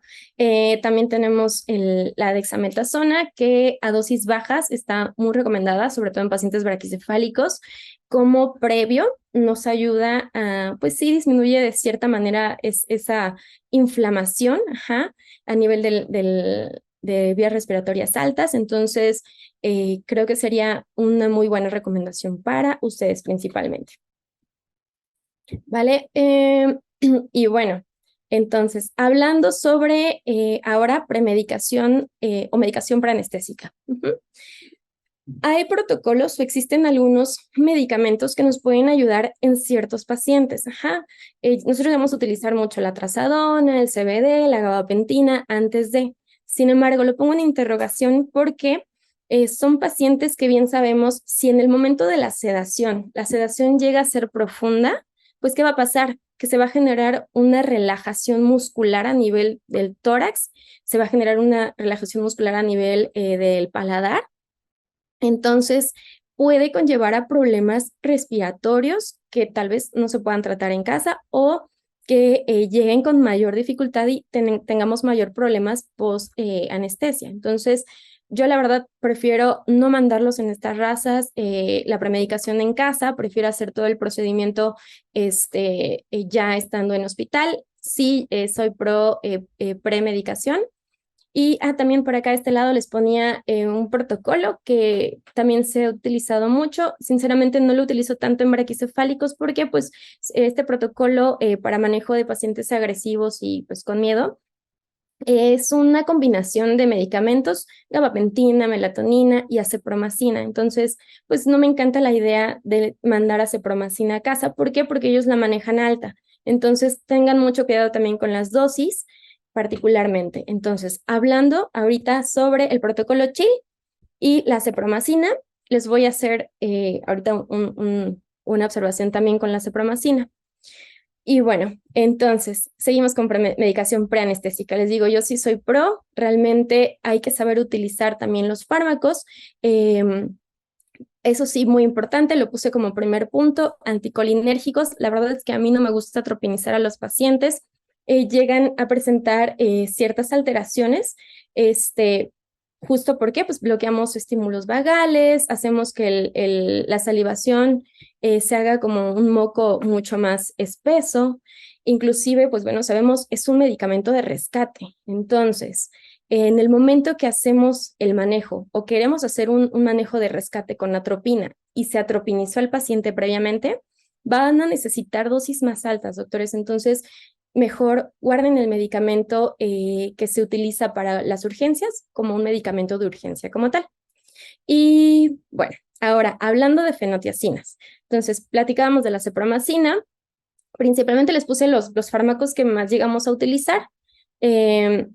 también tenemos la dexametasona, que a dosis bajas está muy recomendada, sobre todo en pacientes braquicefálicos. Como previo, nos ayuda a, pues sí, disminuye de cierta manera esa inflamación a nivel de vías respiratorias altas. Entonces, creo que sería una muy buena recomendación para ustedes principalmente. ¿Vale? Y bueno, entonces, hablando sobre ahora premedicación o medicación preanestésica. Hay protocolos o existen algunos medicamentos que nos pueden ayudar en ciertos pacientes. Nosotros vamos a utilizar mucho la trazadona, el CBD, la gabapentina antes de. Sin embargo, lo pongo en interrogación porque son pacientes que bien sabemos si en el momento de la sedación llega a ser profunda, pues ¿qué va a pasar? Que se va a generar una relajación muscular a nivel del tórax, se va a generar una relajación muscular a nivel del paladar. Entonces, puede conllevar a problemas respiratorios que tal vez no se puedan tratar en casa o que lleguen con mayor dificultad y tengamos mayor problemas post-anestesia. Entonces, yo la verdad prefiero no mandarlos en estas razas, la premedicación en casa, prefiero hacer todo el procedimiento ya estando en hospital. Sí, soy pro premedicación. Y también por acá de este lado les ponía un protocolo que también se ha utilizado mucho. Sinceramente no lo utilizo tanto en braquicefálicos porque pues este protocolo para manejo de pacientes agresivos y pues con miedo es una combinación de medicamentos, gabapentina, melatonina y acepromacina. Entonces, pues no me encanta la idea de mandar acepromacina a casa. ¿Por qué? Porque ellos la manejan alta. Entonces, tengan mucho cuidado también con las dosis, particularmente. Entonces, hablando ahorita sobre el protocolo CHIL y la acepromacina, les voy a hacer ahorita una observación también con la acepromacina. Y bueno, entonces, seguimos con medicación preanestésica. Les digo, yo sí soy pro, realmente hay que saber utilizar también los fármacos. Eso sí, muy importante, lo puse como primer punto, anticolinérgicos. La verdad es que a mí no me gusta tropinizar a los pacientes. Llegan a presentar ciertas alteraciones, justo porque pues bloqueamos estímulos vagales, hacemos que la salivación se haga como un moco mucho más espeso. Inclusive, pues bueno, sabemos, es un medicamento de rescate. Entonces, en el momento que hacemos el manejo o queremos hacer un manejo de rescate con atropina y se atropinizó al paciente previamente, van a necesitar dosis más altas, doctores. Entonces, mejor guarden el medicamento que se utiliza para las urgencias como un medicamento de urgencia como tal. Y bueno, ahora, hablando de fenotiacinas. Entonces, platicábamos de la acepromacina. Principalmente les puse los fármacos que más llegamos a utilizar.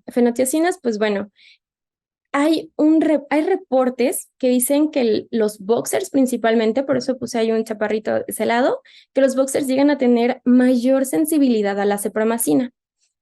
Fenotiacinas, pues bueno, hay reportes que dicen que los boxers principalmente, por eso puse ahí un chaparrito de ese lado, que los boxers llegan a tener mayor sensibilidad a la cepromacina.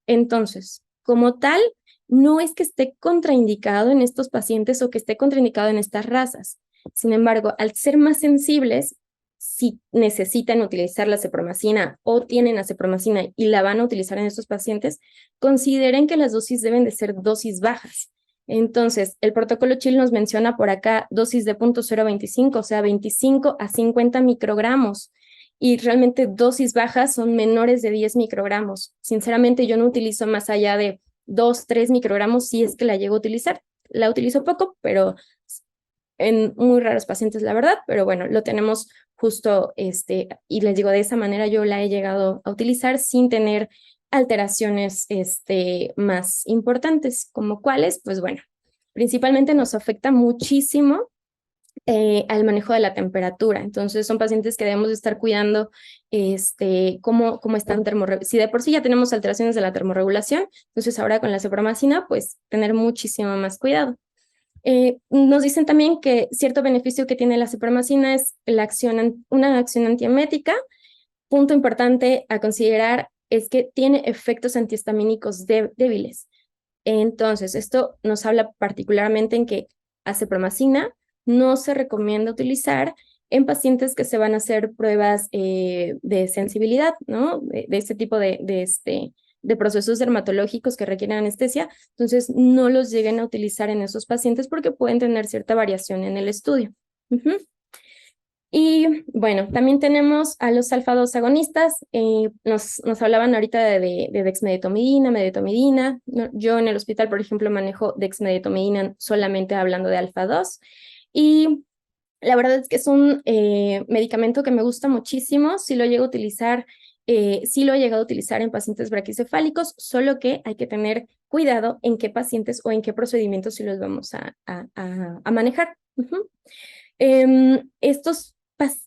Entonces, como tal, no es que esté contraindicado en estos pacientes o que esté contraindicado en estas razas. Sin embargo, al ser más sensibles, si necesitan utilizar la cepromacina o tienen acepromacina y la van a utilizar en estos pacientes, consideren que las dosis deben de ser dosis bajas. Entonces, el protocolo Chill nos menciona por acá dosis de 0.025, o sea, 25 a 50 microgramos. Y realmente dosis bajas son menores de 10 microgramos. Sinceramente, yo no utilizo más allá de 2, 3 microgramos si es que la llego a utilizar. La utilizo poco, pero en muy raros pacientes, la verdad, pero bueno, lo tenemos justo, y les digo, de esa manera yo la he llegado a utilizar sin tener alteraciones más importantes, como cuáles, pues bueno, principalmente nos afecta muchísimo al manejo de la temperatura. Entonces son pacientes que debemos de estar cuidando cómo están si de por sí ya tenemos alteraciones de la termorregulación, entonces ahora con la cepromacina, pues tener muchísimo más cuidado. Nos dicen también que cierto beneficio que tiene la cepromacina es una acción antiemética. Punto importante a considerar es que tiene efectos antihistamínicos débiles. Entonces, esto nos habla particularmente en que acepromacina no se recomienda utilizar en pacientes que se van a hacer pruebas de sensibilidad, ¿no? De este tipo de procesos dermatológicos que requieren anestesia. Entonces, no los lleguen a utilizar en esos pacientes porque pueden tener cierta variación en el estudio. Y bueno, también tenemos a los alfa-2 agonistas. Nos hablaban ahorita de dexmedetomidina, medetomidina. Yo en el hospital, por ejemplo, manejo dexmedetomidina solamente hablando de alfa-2. Y la verdad es que es un medicamento que me gusta muchísimo. Sí lo llego a utilizar, sí lo he llegado a utilizar en pacientes braquicefálicos, solo que hay que tener cuidado en qué pacientes o en qué procedimientos sí los vamos a manejar.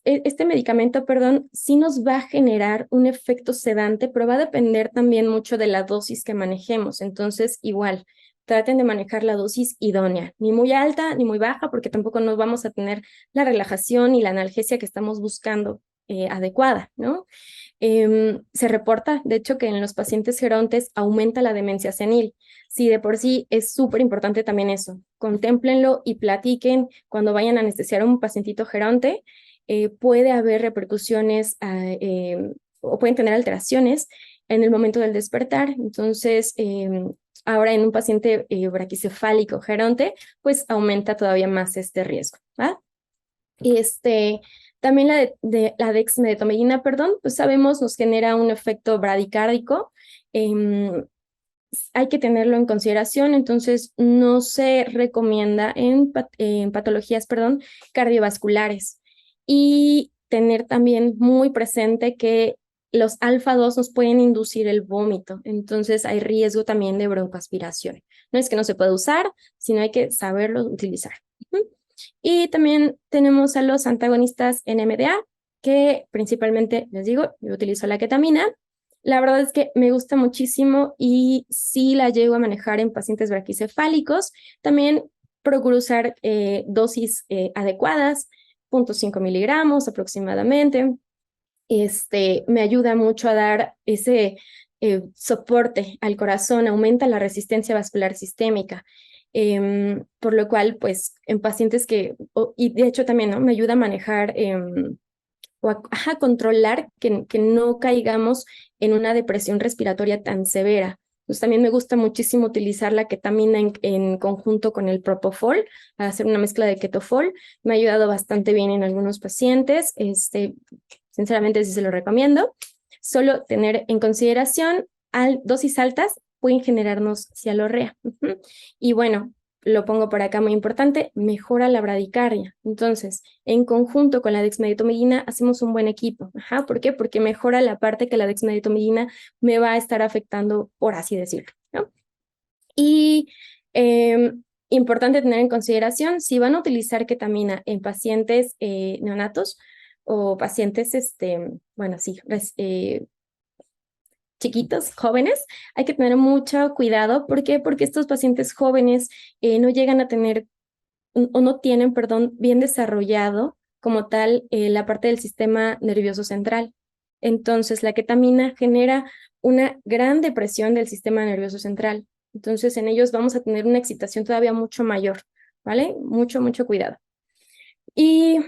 Este medicamento, perdón, sí nos va a generar un efecto sedante, pero va a depender también mucho de la dosis que manejemos. Entonces, igual, traten de manejar la dosis idónea, ni muy alta ni muy baja, porque tampoco nos vamos a tener la relajación y la analgesia que estamos buscando adecuada, ¿no? Se reporta, de hecho, que en los pacientes gerontes aumenta la demencia senil. Sí, de por sí es súper importante también eso. Contémplenlo y platiquen cuando vayan a anestesiar a un pacientito geronte. Puede haber repercusiones o pueden tener alteraciones en el momento del despertar. Entonces, ahora en un paciente braquicefálico geronte, pues aumenta todavía más este riesgo, ¿va? También la dexmedetomidina, perdón, pues sabemos nos genera un efecto bradicárdico. Hay que tenerlo en consideración, entonces no se recomienda en patologías, perdón, cardiovasculares. Y tener también muy presente que los alfa-2 nos pueden inducir el vómito, entonces hay riesgo también de broncoaspiración. No es que no se pueda usar, sino hay que saberlo utilizar. Y también tenemos a los antagonistas NMDA, que principalmente, les digo, yo utilizo la ketamina. La verdad es que me gusta muchísimo y sí la llego a manejar en pacientes braquicefálicos. También procuro usar dosis adecuadas, 0.5 miligramos aproximadamente. Me ayuda mucho a dar ese soporte al corazón, aumenta la resistencia vascular sistémica. Por lo cual, pues, en pacientes y de hecho también, ¿no? Me ayuda a manejar o a controlar que no caigamos en una depresión respiratoria tan severa. Pues también me gusta muchísimo utilizar la ketamina en conjunto con el propofol, hacer una mezcla de ketofol. Me ha ayudado bastante bien en algunos pacientes. Sinceramente, sí se lo recomiendo. Solo tener en consideración dosis altas pueden generarnos cialorrea. Y bueno, lo pongo por acá muy importante, mejora la bradicardia. Entonces, en conjunto con la dexmedetomidina hacemos un buen equipo. ¿Por qué? Porque mejora la parte que la dexmedetomidina me va a estar afectando, por así decirlo, ¿no? Y importante tener en consideración, si van a utilizar ketamina en pacientes neonatos o pacientes, bueno, sí, chiquitos, jóvenes, hay que tener mucho cuidado. ¿Por qué? Porque estos pacientes jóvenes no llegan a tener o no tienen, perdón, bien desarrollado como tal la parte del sistema nervioso central. Entonces, la ketamina genera una gran depresión del sistema nervioso central. Entonces, en ellos vamos a tener una excitación todavía mucho mayor, ¿vale? Mucho, mucho cuidado. Y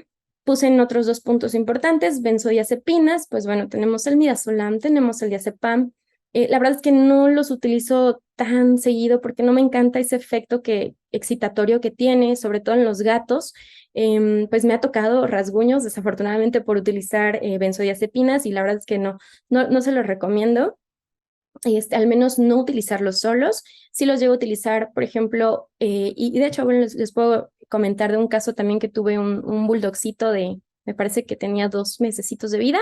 puse en otros 2 puntos importantes, benzodiazepinas, pues bueno, tenemos el midazolam, tenemos el diazepam. La verdad es que no los utilizo tan seguido porque no me encanta ese efecto excitatorio que tiene, sobre todo en los gatos. Pues me ha tocado rasguños, desafortunadamente, por utilizar benzodiazepinas, y la verdad es que no se los recomiendo. Al menos no utilizarlos solos. Sí los llego a utilizar, por ejemplo, y de hecho, bueno, les puedo comentar de un caso también que tuve un bulldogcito me parece que tenía 2 mesecitos de vida.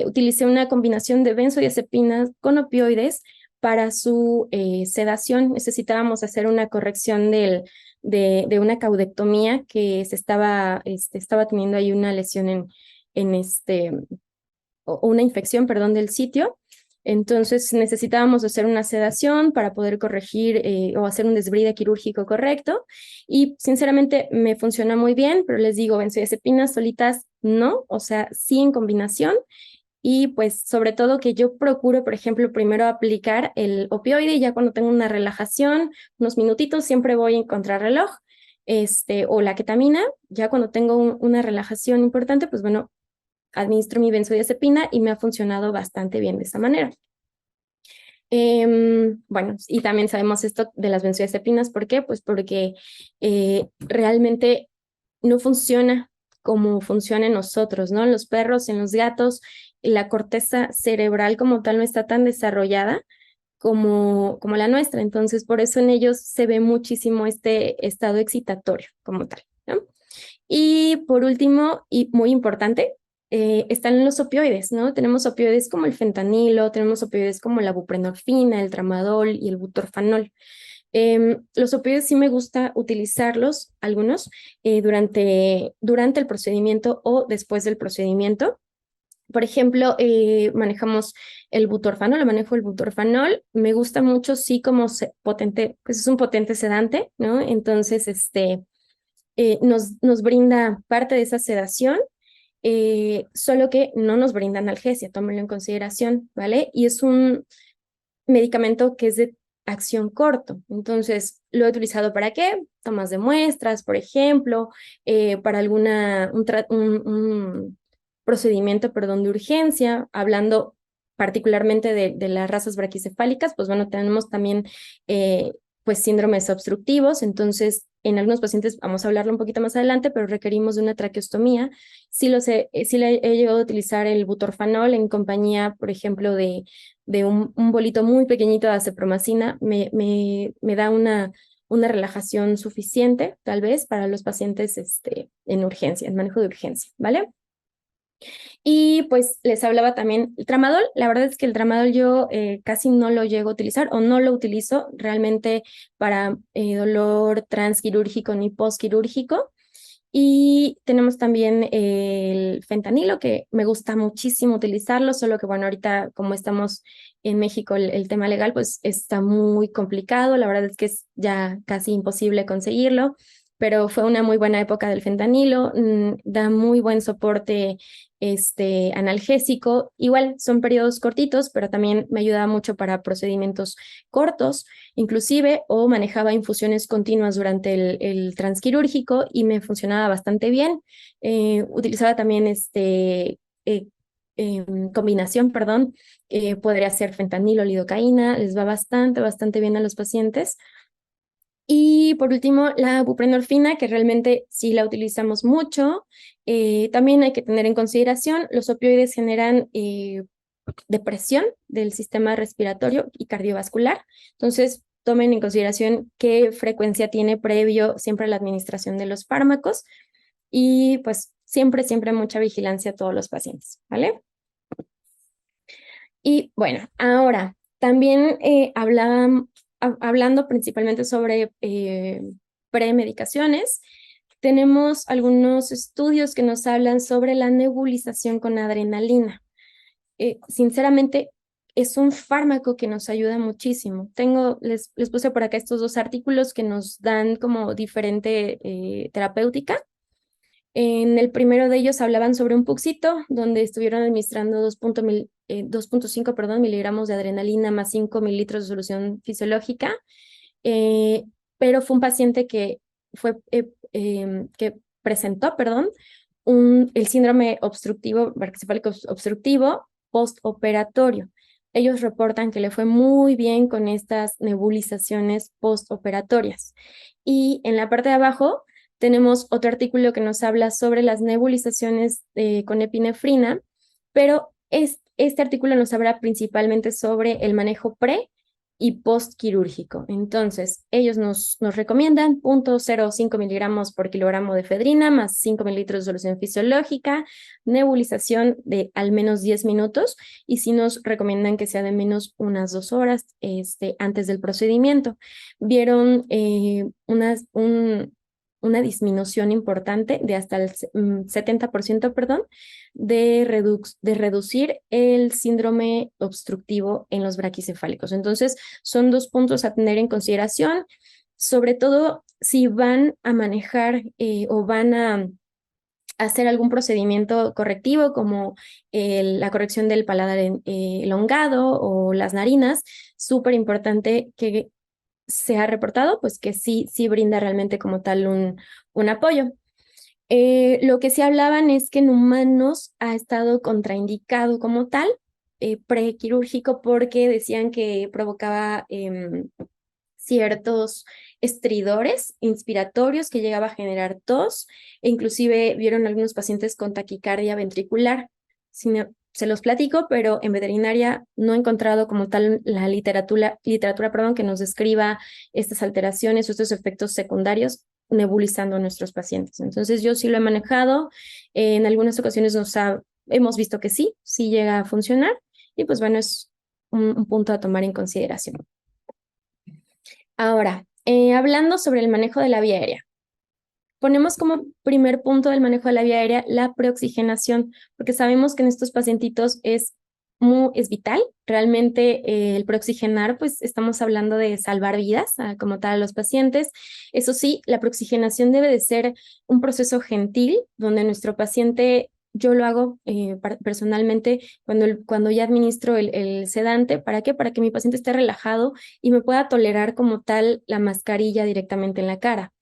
Utilicé una combinación de benzodiazepinas con opioides para su sedación. Necesitábamos hacer una corrección de una caudectomía que estaba teniendo ahí una lesión o una infección, perdón, del sitio. Entonces necesitábamos hacer una sedación para poder corregir o hacer un desbride quirúrgico correcto, y sinceramente me funciona muy bien, pero les digo, benzodiazepinas solitas no, o sea, sí en combinación. Y pues sobre todo que yo procuro, por ejemplo, primero aplicar el opioide, y ya cuando tengo una relajación, unos minutitos, siempre voy en contrarreloj, o la ketamina. Ya cuando tengo una relajación importante, pues bueno, administro mi benzodiazepina y me ha funcionado bastante bien de esa manera. Bueno, y también sabemos esto de las benzodiazepinas. ¿Por qué? Pues porque realmente no funciona como funciona en nosotros, ¿no? En los perros, en los gatos, la corteza cerebral como tal no está tan desarrollada como la nuestra. Entonces, por eso en ellos se ve muchísimo este estado excitatorio como tal, ¿no? Y por último, y muy importante, están los opioides, ¿no? Tenemos opioides como el fentanilo, tenemos opioides como la buprenorfina, el tramadol y el butorfanol. Los opioides sí me gusta utilizarlos, algunos, durante el procedimiento o después del procedimiento. Por ejemplo, manejamos el butorfanol, manejo el butorfanol. Me gusta mucho, sí, como potente, pues es un potente sedante, ¿no? Entonces, nos brinda parte de esa sedación, solo que no nos brinda analgesia, tómenlo en consideración, ¿vale? Y es un medicamento que es de acción corto. Entonces, lo he utilizado ¿para qué? Tomas de muestras, por ejemplo, para un procedimiento, perdón, de urgencia, hablando particularmente de las razas braquicefálicas. Pues bueno, tenemos también pues síndromes obstructivos. Entonces, en algunos pacientes, vamos a hablarlo un poquito más adelante, pero requerimos de una traqueostomía. Sí he llegado a utilizar el butorfanol en compañía, por ejemplo, de un bolito muy pequeñito de acepromacina. Me da una relajación suficiente, tal vez, para los pacientes en urgencia, en manejo de urgencia, ¿vale? Y pues les hablaba también el tramadol. La verdad es que el tramadol yo casi no lo llego a utilizar, o no lo utilizo realmente para dolor transquirúrgico ni postquirúrgico. Y tenemos también el fentanilo, que me gusta muchísimo utilizarlo, solo que bueno, ahorita como estamos en México, el tema legal pues está muy complicado. La verdad es que es ya casi imposible conseguirlo, pero fue una muy buena época del fentanilo. Da muy buen soporte analgésico. Igual son periodos cortitos, pero también me ayudaba mucho para procedimientos cortos, inclusive, o manejaba infusiones continuas durante el transquirúrgico y me funcionaba bastante bien. Utilizaba también combinación, perdón, podría ser fentanilo, lidocaína. Les va bastante, bastante bien a los pacientes. Y por último, la buprenorfina, que realmente sí la utilizamos mucho. También hay que tener en consideración, los opioides generan depresión del sistema respiratorio y cardiovascular. Entonces, tomen en consideración qué frecuencia tiene previo siempre la administración de los fármacos, y pues siempre, siempre mucha vigilancia a todos los pacientes, ¿vale? Y bueno, ahora también hablando principalmente sobre premedicaciones, tenemos algunos estudios que nos hablan sobre la nebulización con adrenalina. Sinceramente, es un fármaco que nos ayuda muchísimo. Les puse por acá estos 2 artículos que nos dan como diferente terapéutica. En el primero de ellos hablaban sobre un puxito, donde estuvieron administrando 2.5 miligramos de adrenalina más 5 mililitros de solución fisiológica, pero fue un paciente que presentó, el síndrome obstructivo, braquicefálico obstructivo postoperatorio. Ellos reportan que le fue muy bien con estas nebulizaciones postoperatorias. Y en la parte de abajo tenemos otro artículo que nos habla sobre las nebulizaciones con epinefrina, pero este artículo nos habla principalmente sobre el manejo pre y postquirúrgico. Entonces, ellos nos recomiendan 0.05 miligramos por kilogramo de efedrina más 5 mililitros de solución fisiológica, nebulización de al menos 10 minutos, y sí nos recomiendan que sea de menos unas 2 horas antes del procedimiento. Vieron una disminución importante de hasta el 70%, de reducir el síndrome obstructivo en los braquicefálicos. Entonces, son 2 puntos a tener en consideración, sobre todo si van a manejar o van a hacer algún procedimiento correctivo como la corrección del paladar elongado o las narinas. Súper importante que se ha reportado, pues que sí brinda realmente como tal un apoyo. Lo que sí hablaban es que en humanos ha estado contraindicado como tal, prequirúrgico, porque decían que provocaba ciertos estridores inspiratorios que llegaba a generar tos, e inclusive vieron algunos pacientes con taquicardia ventricular. Se los platico, pero en veterinaria no he encontrado como tal la literatura que nos describa estas alteraciones o estos efectos secundarios nebulizando a nuestros pacientes. Entonces yo sí lo he manejado, en algunas ocasiones hemos visto que sí llega a funcionar, y pues bueno, es un punto a tomar en consideración. Ahora, hablando sobre el manejo de la vía aérea. Ponemos como primer punto del manejo de la vía aérea la preoxigenación, porque sabemos que en estos pacientitos es vital. Realmente el preoxigenar, pues estamos hablando de salvar vidas como tal a los pacientes. Eso sí, la preoxigenación debe de ser un proceso gentil, donde nuestro paciente, yo lo hago personalmente cuando ya administro el sedante. ¿Para qué? Para que mi paciente esté relajado y me pueda tolerar como tal la mascarilla directamente en la cara.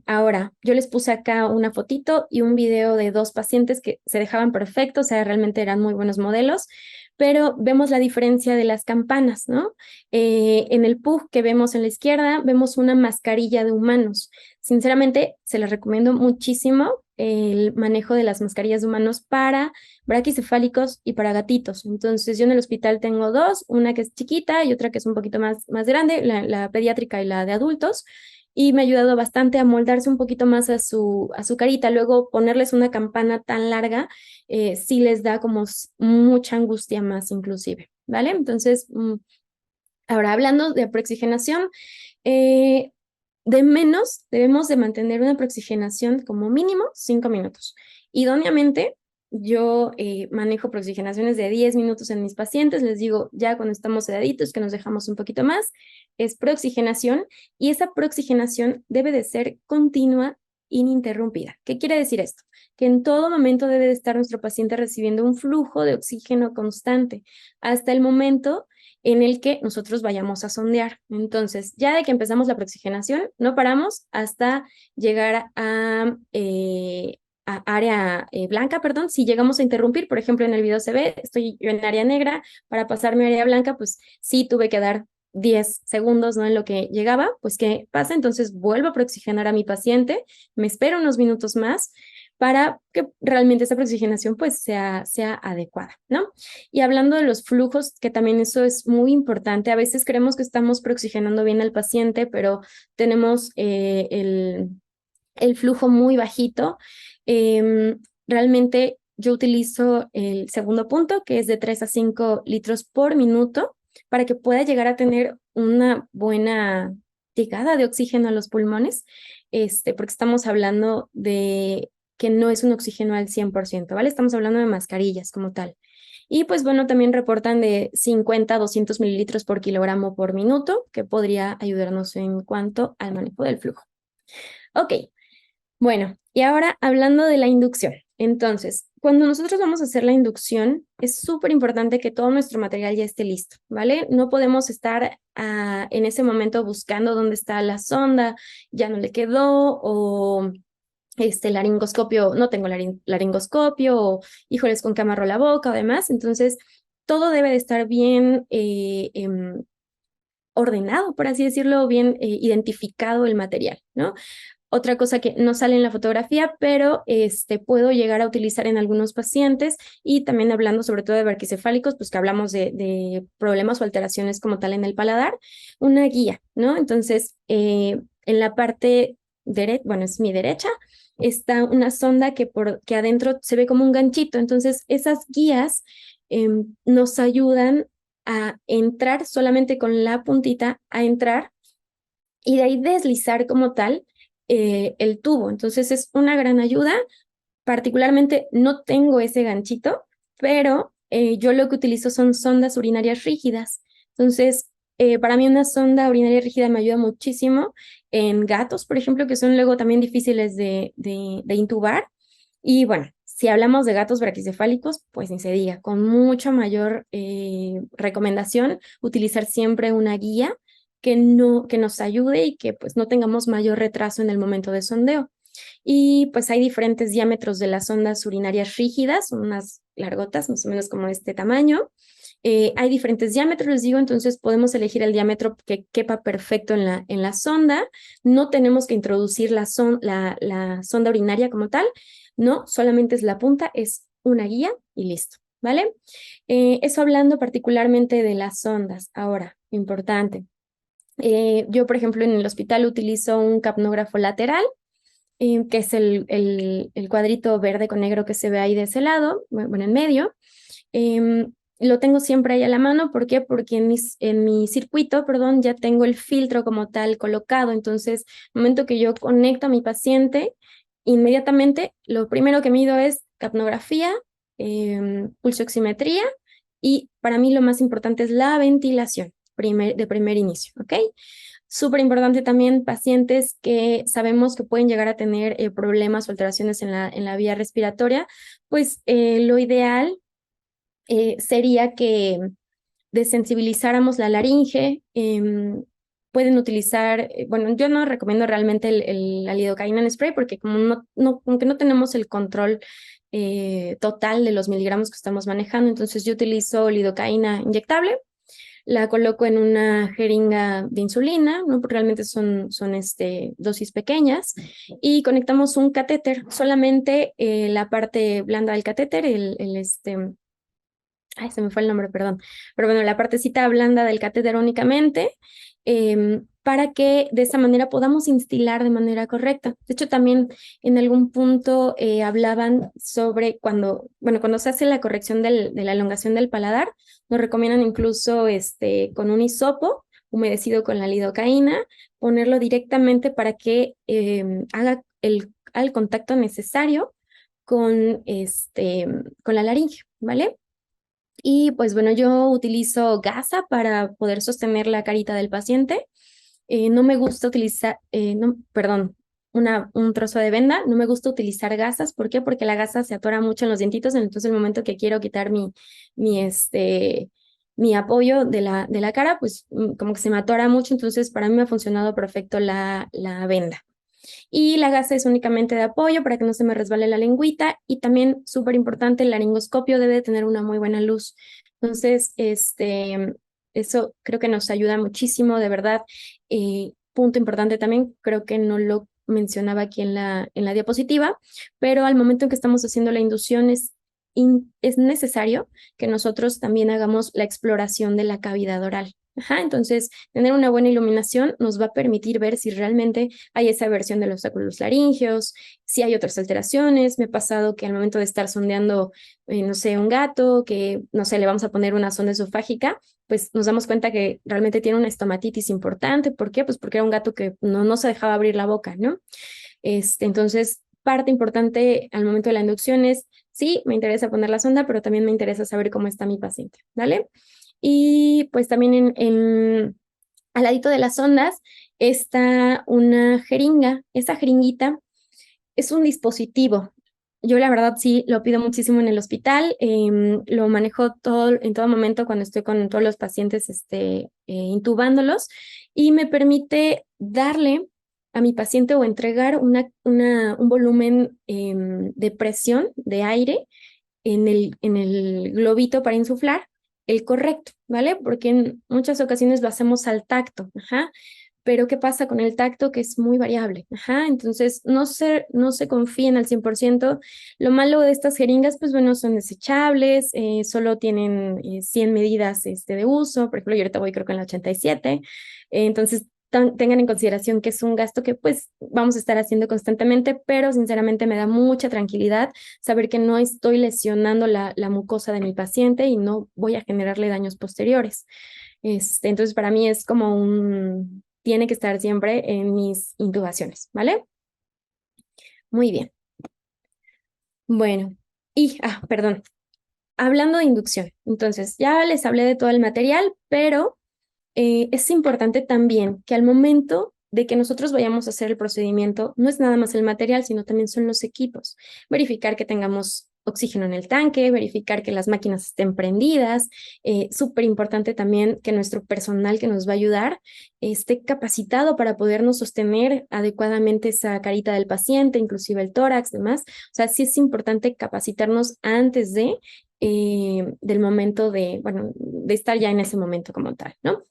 Ahora, yo les puse acá una fotito y un video de 2 pacientes que se dejaban perfectos, o sea, realmente eran muy buenos modelos, pero vemos la diferencia de las campanas, ¿no? En el PUG que vemos en la izquierda, vemos una mascarilla de humanos. Sinceramente, se les recomiendo muchísimo el manejo de las mascarillas de humanos para braquicefálicos y para gatitos. Entonces, yo en el hospital tengo 2, una que es chiquita y otra que es un poquito más grande, la pediátrica y la de adultos, y me ha ayudado bastante a moldarse un poquito más a su carita. Luego, ponerles una campana tan larga sí les da como mucha angustia más inclusive, ¿vale? Entonces, ahora hablando de preoxigenación, de menos debemos de mantener una preoxigenación como mínimo 5 minutos. Idóneamente, yo manejo preoxigenaciones de 10 minutos en mis pacientes. Les digo, ya cuando estamos sedaditos, que nos dejamos un poquito más, es preoxigenación, y esa preoxigenación debe de ser continua, ininterrumpida. ¿Qué quiere decir esto? Que en todo momento debe de estar nuestro paciente recibiendo un flujo de oxígeno constante hasta el momento en el que nosotros vayamos a sondear. Entonces, ya de que empezamos la preoxigenación, no paramos hasta llegar a área blanca, si llegamos a interrumpir. Por ejemplo, en el video se ve, estoy yo en área negra, para pasarme a área blanca, pues sí tuve que dar 10 segundos, ¿no? En lo que llegaba, pues ¿qué pasa? Entonces vuelvo a preoxigenar a mi paciente, me espero unos minutos más para que realmente esa preoxigenación pues sea adecuada, ¿no? Y hablando de los flujos, que también eso es muy importante, a veces creemos que estamos preoxigenando bien al paciente, pero tenemos el flujo muy bajito. Realmente yo utilizo el segundo punto, que es de 3 a 5 litros por minuto, para que pueda llegar a tener una buena llegada de oxígeno a los pulmones, porque estamos hablando de que no es un oxígeno al 100%, ¿vale? Estamos hablando de mascarillas como tal. Y pues bueno, también reportan de 50 a 200 mililitros por kilogramo por minuto, que podría ayudarnos en cuanto al manejo del flujo. Ok, bueno, y ahora hablando de la inducción. Entonces, cuando nosotros vamos a hacer la inducción, es súper importante que todo nuestro material ya esté listo, ¿vale? No podemos estar en ese momento buscando dónde está la sonda, ya no le quedó, o laringoscopio, no tengo laringoscopio, o híjoles, con qué amarro la boca o demás. Entonces, todo debe de estar bien ordenado, por así decirlo, bien identificado el material, ¿no? Otra cosa que no sale en la fotografía, pero puedo llegar a utilizar en algunos pacientes, y también hablando sobre todo de braquicefálicos, pues que hablamos de problemas o alteraciones como tal en el paladar, una guía, ¿no? Entonces, en la parte derecha, bueno, es mi derecha, está una sonda que adentro se ve como un ganchito. Entonces, esas guías nos ayudan a entrar solamente con la puntita, a entrar y de ahí deslizar como tal el tubo. Entonces es una gran ayuda. Particularmente no tengo ese ganchito, pero yo lo que utilizo son sondas urinarias rígidas. Entonces, para mí una sonda urinaria rígida me ayuda muchísimo en gatos, por ejemplo, que son luego también difíciles de intubar. Y bueno, si hablamos de gatos braquicefálicos, pues ni se diga, con mucha mayor recomendación utilizar siempre una guía que nos ayude y que pues no tengamos mayor retraso en el momento de sondeo. Y pues hay diferentes diámetros de las sondas urinarias rígidas, son unas largotas, más o menos como este tamaño. Hay diferentes diámetros, les digo, entonces podemos elegir el diámetro que quepa perfecto en la sonda. No tenemos que introducir la sonda urinaria como tal, no, solamente es la punta, es una guía y listo, ¿vale? Eso hablando particularmente de las sondas. Ahora, importante. Yo, por ejemplo, en el hospital utilizo un capnógrafo lateral, que es el cuadrito verde con negro que se ve ahí de ese lado, bueno, en medio. Lo tengo siempre ahí a la mano. ¿Por qué? Porque en mi circuito, perdón, ya tengo el filtro como tal colocado. Entonces, el momento que yo conecto a mi paciente, inmediatamente lo primero que mido es capnografía, pulsioximetría, y para mí lo más importante es la ventilación de primer inicio, ¿ok? Súper importante también pacientes que sabemos que pueden llegar a tener problemas o alteraciones en la vía respiratoria, pues lo ideal sería que desensibilizáramos la laringe. Pueden utilizar, bueno, yo no recomiendo realmente la lidocaína en spray, porque como aunque no tenemos el control total de los miligramos que estamos manejando, entonces yo utilizo lidocaína inyectable. La coloco en una jeringa de insulina, ¿no? Porque realmente son dosis pequeñas, y conectamos un catéter, solamente la parte blanda del catéter, ay, se me fue el nombre, perdón, pero bueno, la partecita blanda del catéter únicamente, para que de esa manera podamos instilar de manera correcta. De hecho, también en algún punto hablaban sobre cuando se hace la corrección de la elongación del paladar, nos recomiendan incluso con un hisopo humedecido con la lidocaína, ponerlo directamente para que haga el contacto necesario con la laringe, ¿vale? Y pues bueno, yo utilizo gasa para poder sostener la carita del paciente. No me gusta utilizar, perdón, un trozo de venda. No me gusta utilizar gasas. ¿Por qué? Porque la gasa se atora mucho en los dientitos. Entonces, el momento que quiero quitar mi apoyo de la cara, pues como que se me atora mucho. Entonces, para mí me ha funcionado perfecto la venda. Y la gasa es únicamente de apoyo para que no se me resbale la lengüita. Y también, súper importante, el laringoscopio debe tener una muy buena luz. Entonces, eso creo que nos ayuda muchísimo, de verdad. Punto importante también, creo que no lo mencionaba aquí en la diapositiva, pero al momento en que estamos haciendo la inducción es necesario que nosotros también hagamos la exploración de la cavidad oral. Entonces, tener una buena iluminación nos va a permitir ver si realmente hay esa versión de los óculos laríngeos, si hay otras alteraciones. Me ha pasado que al momento de estar sondeando, no sé, un gato, que, no sé, le vamos a poner una sonda esofágica, pues nos damos cuenta que realmente tiene una estomatitis importante. ¿Por qué? Pues porque era un gato que no se dejaba abrir la boca, ¿no? Entonces, parte importante al momento de la inducción es, sí, me interesa poner la sonda, pero también me interesa saber cómo está mi paciente, ¿vale? Y pues también al ladito de las sondas está una jeringa. Esa jeringuita es un dispositivo. Yo la verdad sí lo pido muchísimo en el hospital, lo manejo en todo momento cuando estoy con todos los pacientes intubándolos, y me permite darle a mi paciente o entregar un volumen de presión de aire en el globito para insuflar, el correcto, ¿vale? Porque en muchas ocasiones lo hacemos al tacto, ajá. Pero ¿qué pasa con el tacto? Que es muy variable, ajá. Entonces, no se confíen al 100%. Lo malo de estas jeringas, pues bueno, son desechables, solo tienen 100 medidas de uso. Por ejemplo, yo ahorita voy creo que en la 87. Entonces, tengan en consideración que es un gasto que pues vamos a estar haciendo constantemente, pero sinceramente me da mucha tranquilidad saber que no estoy lesionando la mucosa de mi paciente y no voy a generarle daños posteriores. Entonces, para mí es como tiene que estar siempre en mis intubaciones, ¿vale? Muy bien. Bueno, perdón. Hablando de inducción, entonces ya les hablé de todo el material, pero es importante también que al momento de que nosotros vayamos a hacer el procedimiento, no es nada más el material, sino también son los equipos. Verificar que tengamos oxígeno en el tanque, verificar que las máquinas estén prendidas. Súper importante también que nuestro personal que nos va a ayudar esté capacitado para podernos sostener adecuadamente esa carita del paciente, inclusive el tórax, demás. O sea, sí es importante capacitarnos antes del momento de estar ya en ese momento como tal, ¿no?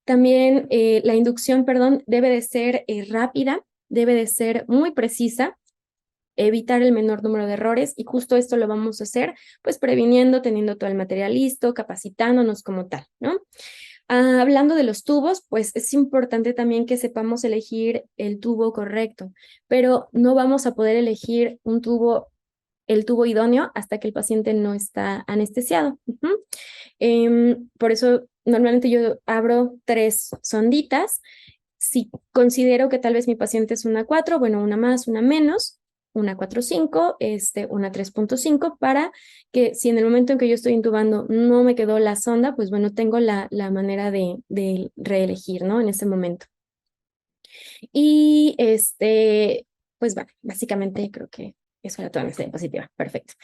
También la inducción, perdón, debe de ser rápida, debe de ser muy precisa, evitar el menor número de errores, y justo esto lo vamos a hacer pues previniendo, teniendo todo el material listo, capacitándonos como tal, ¿no? Hablando de los tubos, pues es importante también que sepamos elegir el tubo correcto, pero no vamos a poder elegir el tubo idóneo hasta que el paciente no está anestesiado. Por eso normalmente yo abro 3 sonditas. Si considero que tal vez mi paciente es una 4, bueno, una más, una menos, una 4.5, una 3.5, para que si en el momento en que yo estoy intubando no me quedó la sonda, pues bueno, tengo la manera de reelegir, ¿no? En ese momento. Y pues bueno, básicamente creo que eso era toda mi diapositiva. Perfecto.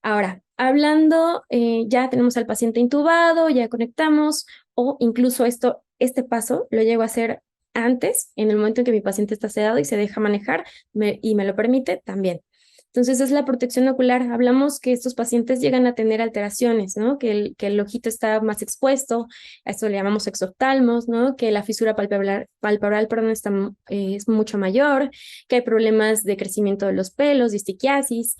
Ahora, hablando, ya tenemos al paciente intubado, ya conectamos, o incluso este paso lo llego a hacer antes, en el momento en que mi paciente está sedado y se deja manejar y me lo permite también. Entonces, es la protección ocular. Hablamos que estos pacientes llegan a tener alteraciones, ¿no? Que el ojito está más expuesto, a eso le llamamos exoftalmos, ¿no? Que la fisura palpebral, perdón, es mucho mayor, que hay problemas de crecimiento de los pelos, distiquiasis,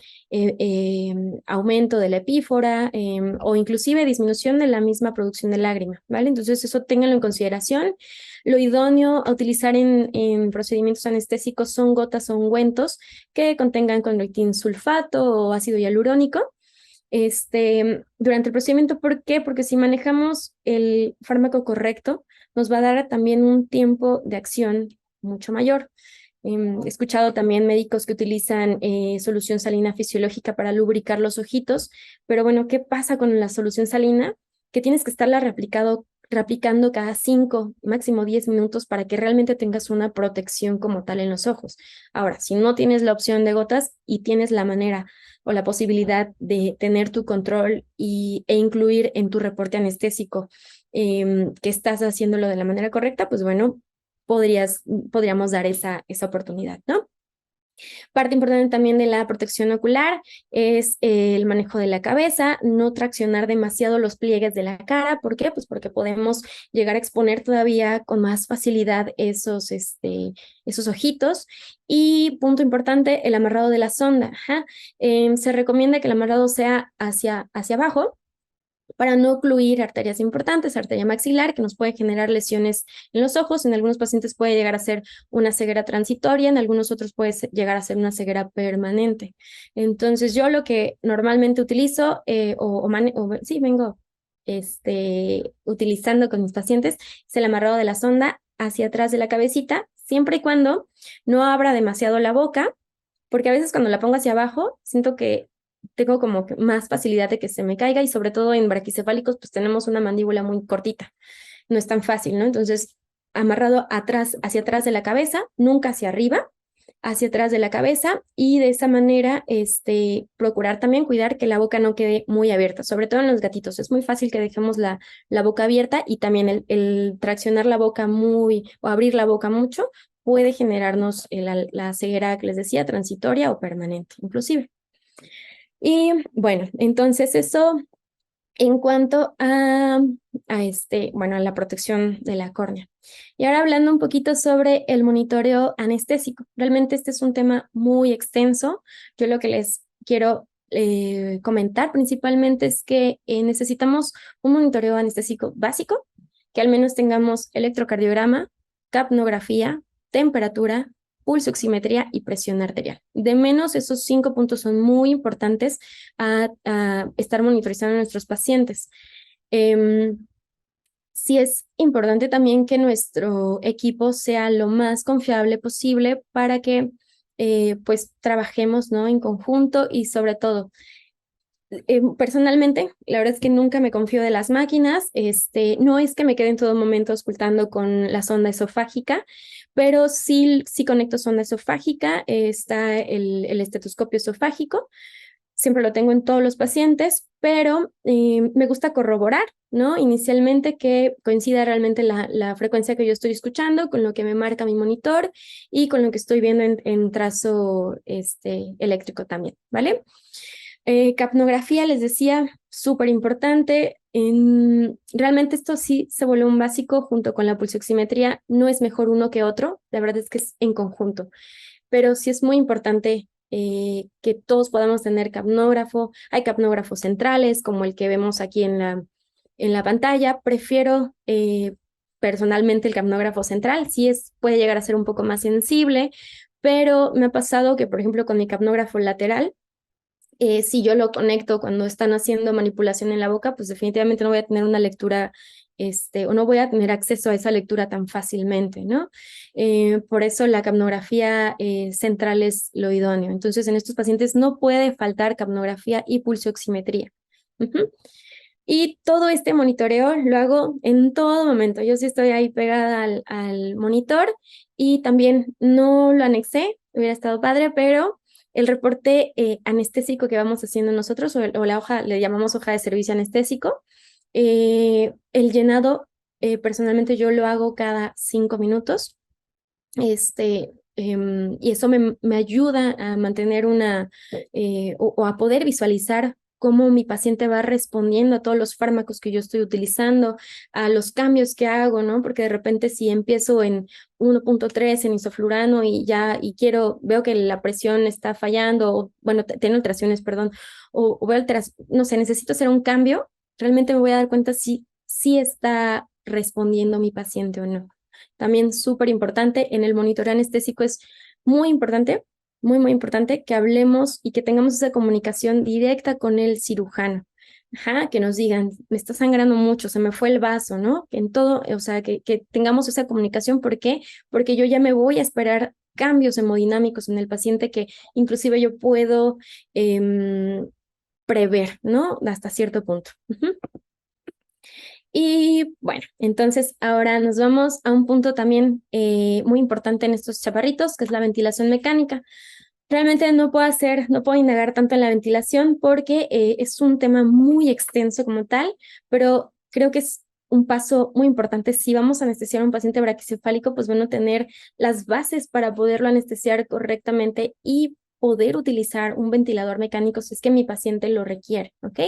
aumento de la epífora, o inclusive disminución de la misma producción de lágrima, ¿vale? Entonces, eso ténganlo en consideración. Lo idóneo a utilizar en procedimientos anestésicos son gotas o ungüentos que contengan conductin sulfato o ácido hialurónico durante el procedimiento. ¿Por qué? Porque si manejamos el fármaco correcto, nos va a dar también un tiempo de acción mucho mayor. He escuchado también médicos que utilizan solución salina fisiológica para lubricar los ojitos, pero bueno, ¿qué pasa con la solución salina? Que tienes que estarla replicando cada 5, máximo 10 minutos para que realmente tengas una protección como tal en los ojos. Ahora, si no tienes la opción de gotas y tienes la manera o la posibilidad de tener tu control e incluir en tu reporte anestésico que estás haciéndolo de la manera correcta, pues bueno, podríamos dar esa oportunidad, ¿no? Parte importante también de la protección ocular es el manejo de la cabeza, no traccionar demasiado los pliegues de la cara. ¿Por qué? Pues porque podemos llegar a exponer todavía con más facilidad esos ojitos. Y punto importante, el amarrado de la sonda. Se recomienda que el amarrado sea hacia abajo, para no ocluir arterias importantes, arteria maxilar, que nos puede generar lesiones en los ojos. En algunos pacientes puede llegar a ser una ceguera transitoria, en algunos otros puede llegar a ser una ceguera permanente. Entonces, yo lo que normalmente utilizo, vengo utilizando con mis pacientes, es el amarrado de la sonda hacia atrás de la cabecita, siempre y cuando no abra demasiado la boca, porque a veces cuando la pongo hacia abajo, siento que tengo como que más facilidad de que se me caiga y sobre todo en braquicefálicos pues tenemos una mandíbula muy cortita, no es tan fácil, ¿no? Entonces, amarrado atrás, hacia atrás de la cabeza, nunca hacia arriba, hacia atrás de la cabeza y de esa manera procurar también cuidar que la boca no quede muy abierta, sobre todo en los gatitos. Es muy fácil que dejemos la boca abierta y también el traccionar la boca muy o abrir la boca mucho puede generarnos la ceguera que les decía, transitoria o permanente, inclusive. Y bueno, entonces eso en cuanto bueno, a la protección de la córnea. Y ahora hablando un poquito sobre el monitoreo anestésico. Realmente este es un tema muy extenso. Yo lo que les quiero comentar principalmente es que necesitamos un monitoreo anestésico básico, que al menos tengamos electrocardiograma, capnografía, temperatura, pulso oximetría y presión arterial. De menos, esos 5 puntos son muy importantes a estar monitorizando a nuestros pacientes. Sí es importante también que nuestro equipo sea lo más confiable posible para que pues trabajemos, ¿no?, en conjunto y sobre todo personalmente, la verdad es que nunca me confío de las máquinas, no es que me quede en todo momento auscultando con la sonda esofágica, pero sí conecto sonda esofágica, está el estetoscopio esofágico, siempre lo tengo en todos los pacientes, pero me gusta corroborar, ¿no? Inicialmente que coincida realmente la frecuencia que yo estoy escuchando con lo que me marca mi monitor y con lo que estoy viendo en trazo eléctrico también, ¿vale? Capnografía, les decía, súper importante. Realmente esto sí se vuelve un básico junto con la pulsioximetría. No es mejor uno que otro, la verdad es que es en conjunto. Pero sí es muy importante que todos podamos tener capnógrafo. Hay capnógrafos centrales, como el que vemos aquí en la pantalla. Prefiero personalmente el capnógrafo central. Sí puede llegar a ser un poco más sensible, pero me ha pasado que, por ejemplo, con mi capnógrafo lateral, si yo lo conecto cuando están haciendo manipulación en la boca, pues definitivamente no voy a tener una lectura, o no voy a tener acceso a esa lectura tan fácilmente, ¿no? Por eso la capnografía central es lo idóneo. Entonces, en estos pacientes no puede faltar capnografía y pulsioximetría. Y todo este monitoreo lo hago en todo momento. Yo sí estoy ahí pegada al monitor y también no lo anexé, hubiera estado padre, pero el reporte anestésico que vamos haciendo nosotros, o la hoja, le llamamos hoja de servicio anestésico, el llenado, personalmente yo lo hago cada 5 minutos, y eso me ayuda a mantener o a poder visualizar cómo mi paciente va respondiendo a todos los fármacos que yo estoy utilizando, a los cambios que hago, ¿no? Porque de repente si empiezo en 1.3 en isoflurano y veo que la presión está fallando, o bueno, tiene alteraciones, perdón, o veo no sé, necesito hacer un cambio, realmente me voy a dar cuenta si está respondiendo mi paciente o no. También súper importante, en el monitoreo anestésico es muy importante, muy, muy importante que hablemos y que tengamos esa comunicación directa con el cirujano. Que nos digan, me está sangrando mucho, se me fue el vaso, ¿no? Que en todo, o sea, que tengamos esa comunicación. ¿Por qué? Porque yo ya me voy a esperar cambios hemodinámicos en el paciente que inclusive yo puedo prever, ¿no? Hasta cierto punto. Y bueno, entonces ahora nos vamos a un punto también muy importante en estos chaparritos, que es la ventilación mecánica. Realmente no puedo indagar tanto en la ventilación porque es un tema muy extenso como tal, pero creo que es un paso muy importante. Si vamos a anestesiar a un paciente braquicefálico, pues bueno, tener las bases para poderlo anestesiar correctamente y poder utilizar un ventilador mecánico si es que mi paciente lo requiere, ¿ok?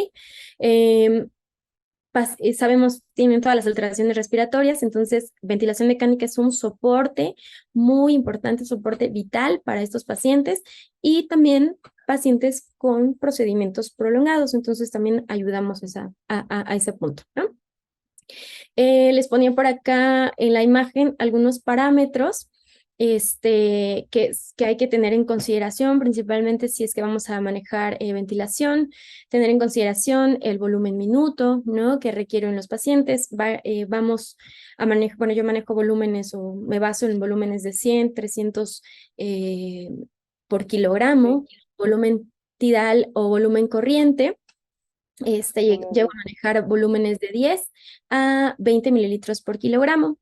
Sabemos, tienen todas las alteraciones respiratorias, entonces ventilación mecánica es un soporte muy importante, soporte vital para estos pacientes y también pacientes con procedimientos prolongados, entonces también ayudamos a ese punto, ¿no? Les ponía por acá en la imagen algunos parámetros que hay que tener en consideración, principalmente si es que vamos a manejar ventilación, tener en consideración el volumen minuto, ¿no?, que requieren los pacientes. Vamos a manejar, bueno, yo manejo volúmenes o me baso en volúmenes de 100, 300 por kilogramo, volumen tidal o volumen corriente. Llego a manejar volúmenes de 10 a 20 mililitros por kilogramo.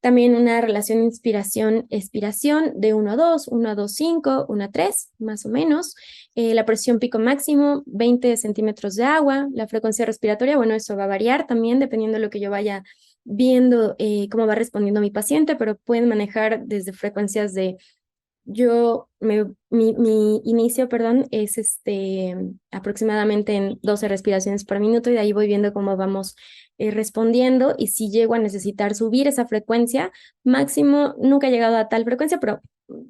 También una relación inspiración-expiración de 1 a 2, 1 a 2,5, 1 a 3, más o menos. La presión pico máximo, 20 centímetros de agua. La frecuencia respiratoria, bueno, eso va a variar también dependiendo de lo que yo vaya viendo, cómo va respondiendo mi paciente, pero pueden manejar desde frecuencias de mi inicio, perdón, es aproximadamente en 12 respiraciones por minuto y de ahí voy viendo cómo vamos respondiendo y si llego a necesitar subir esa frecuencia, máximo, nunca he llegado a tal frecuencia, pero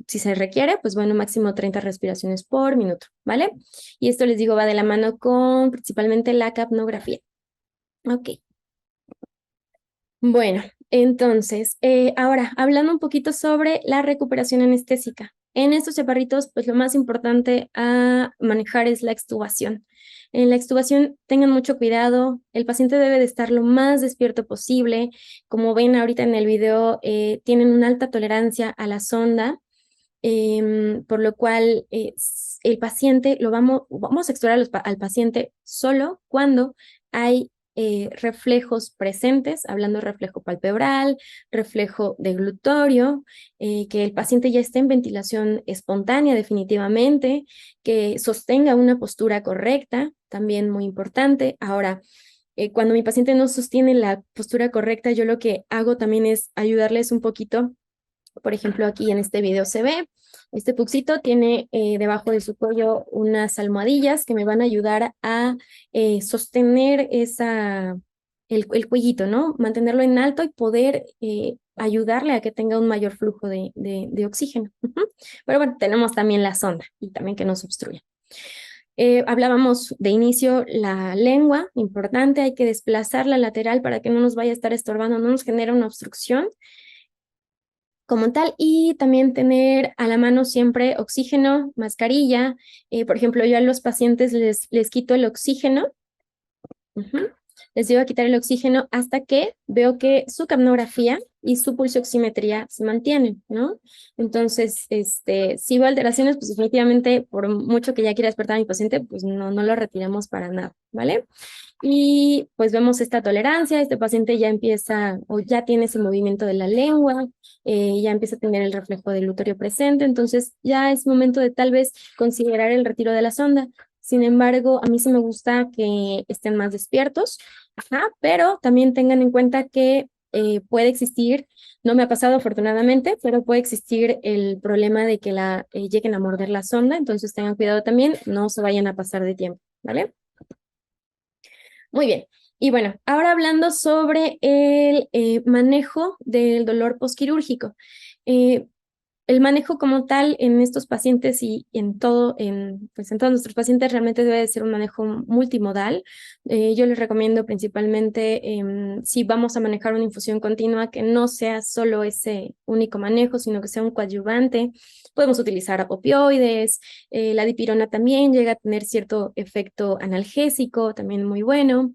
si se requiere, pues bueno, máximo 30 respiraciones por minuto, ¿vale? Y esto les digo va de la mano con principalmente la capnografía. Ok. Bueno, entonces, ahora, hablando un poquito sobre la recuperación anestésica. En estos chaparritos, pues lo más importante a manejar es la extubación. En la extubación, tengan mucho cuidado, el paciente debe de estar lo más despierto posible. Como ven ahorita en el video, tienen una alta tolerancia a la sonda, por lo cual el paciente, vamos a extubar al paciente solo cuando hay reflejos presentes, hablando reflejo palpebral, reflejo deglutorio, que el paciente ya esté en ventilación espontánea definitivamente, que sostenga una postura correcta, también muy importante. Ahora, cuando mi paciente no sostiene la postura correcta, yo lo que hago también es ayudarles un poquito. Por ejemplo, aquí en este video se ve, este puxito tiene debajo de su cuello unas almohadillas que me van a ayudar a sostener el cuellito, ¿no? Mantenerlo en alto y poder ayudarle a que tenga un mayor flujo de oxígeno. Pero bueno, tenemos también la sonda y también que nos obstruya. Hablábamos de inicio la lengua, importante, hay que desplazarla lateral para que no nos vaya a estar estorbando, no nos genera una obstrucción como tal, y también tener a la mano siempre oxígeno, mascarilla. Por ejemplo, yo a los pacientes les quito el oxígeno. Les llevo a quitar el oxígeno hasta que veo que su capnografía y su pulsioximetría se mantienen, ¿no? Entonces, si veo alteraciones, pues definitivamente, por mucho que ya quiera despertar a mi paciente, pues no lo retiramos para nada, ¿vale? Y pues vemos esta tolerancia, este paciente ya empieza o ya tiene ese movimiento de la lengua, ya empieza a tener el reflejo del glutorio presente, entonces ya es momento de tal vez considerar el retiro de la sonda. Sin embargo, a mí sí me gusta que estén más despiertos, pero también tengan en cuenta que puede existir, no me ha pasado afortunadamente, pero puede existir el problema de que lleguen a morder la sonda, entonces tengan cuidado también, no se vayan a pasar de tiempo, ¿vale? Muy bien. Y bueno, ahora hablando sobre el manejo del dolor postquirúrgico. El manejo como tal en estos pacientes y pues en todos nuestros pacientes realmente debe de ser un manejo multimodal. Yo les recomiendo principalmente si vamos a manejar una infusión continua que no sea solo ese único manejo, sino que sea un coadyuvante. Podemos utilizar opioides, la dipirona también llega a tener cierto efecto analgésico, también muy bueno.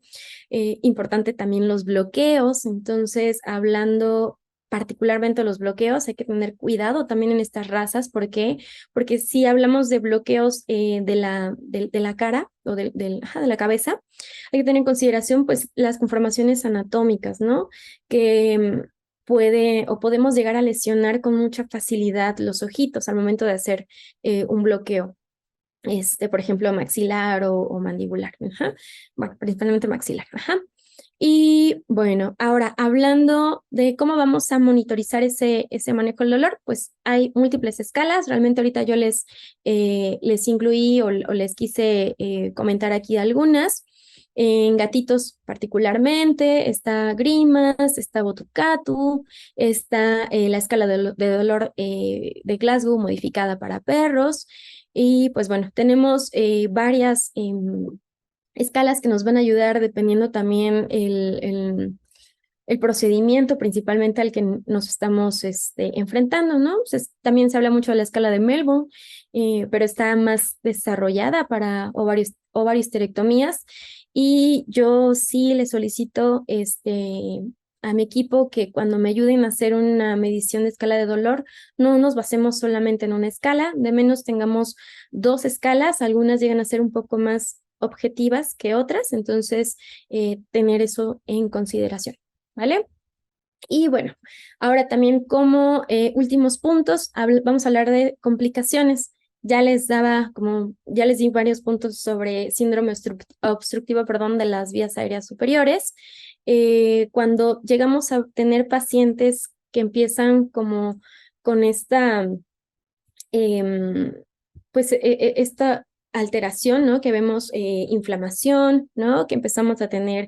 Importante también los bloqueos, entonces hablando particularmente los bloqueos, hay que tener cuidado también en estas razas. ¿Por qué? Porque si hablamos de bloqueos de la cara o de la cabeza, hay que tener en consideración pues las conformaciones anatómicas, ¿no? Que podemos llegar a lesionar con mucha facilidad los ojitos al momento de hacer un bloqueo. Por ejemplo, maxilar o mandibular. Bueno, principalmente maxilar. Y bueno, ahora hablando de cómo vamos a monitorizar ese manejo del dolor, pues hay múltiples escalas. Realmente ahorita yo les incluí o les quise comentar aquí algunas. En gatitos particularmente, está Grimas, está Botucatu, está la escala de dolor de Glasgow modificada para perros. Y pues bueno, tenemos varias escalas que nos van a ayudar dependiendo también el procedimiento principalmente al que nos estamos enfrentando, ¿no? También se habla mucho de la escala de Melbourne, pero está más desarrollada para ovariohisterectomías y yo sí le solicito a mi equipo que cuando me ayuden a hacer una medición de escala de dolor, no nos basemos solamente en una escala, de menos tengamos 2 escalas, algunas llegan a ser un poco más objetivas que otras, entonces tener eso en consideración, ¿vale? Y bueno, ahora también como últimos puntos, vamos a hablar de complicaciones. Ya les di varios puntos sobre síndrome obstructivo, perdón, de las vías aéreas superiores. Cuando llegamos a tener pacientes que empiezan como con esta esta alteración, ¿no? Que vemos inflamación, ¿no? Que empezamos a tener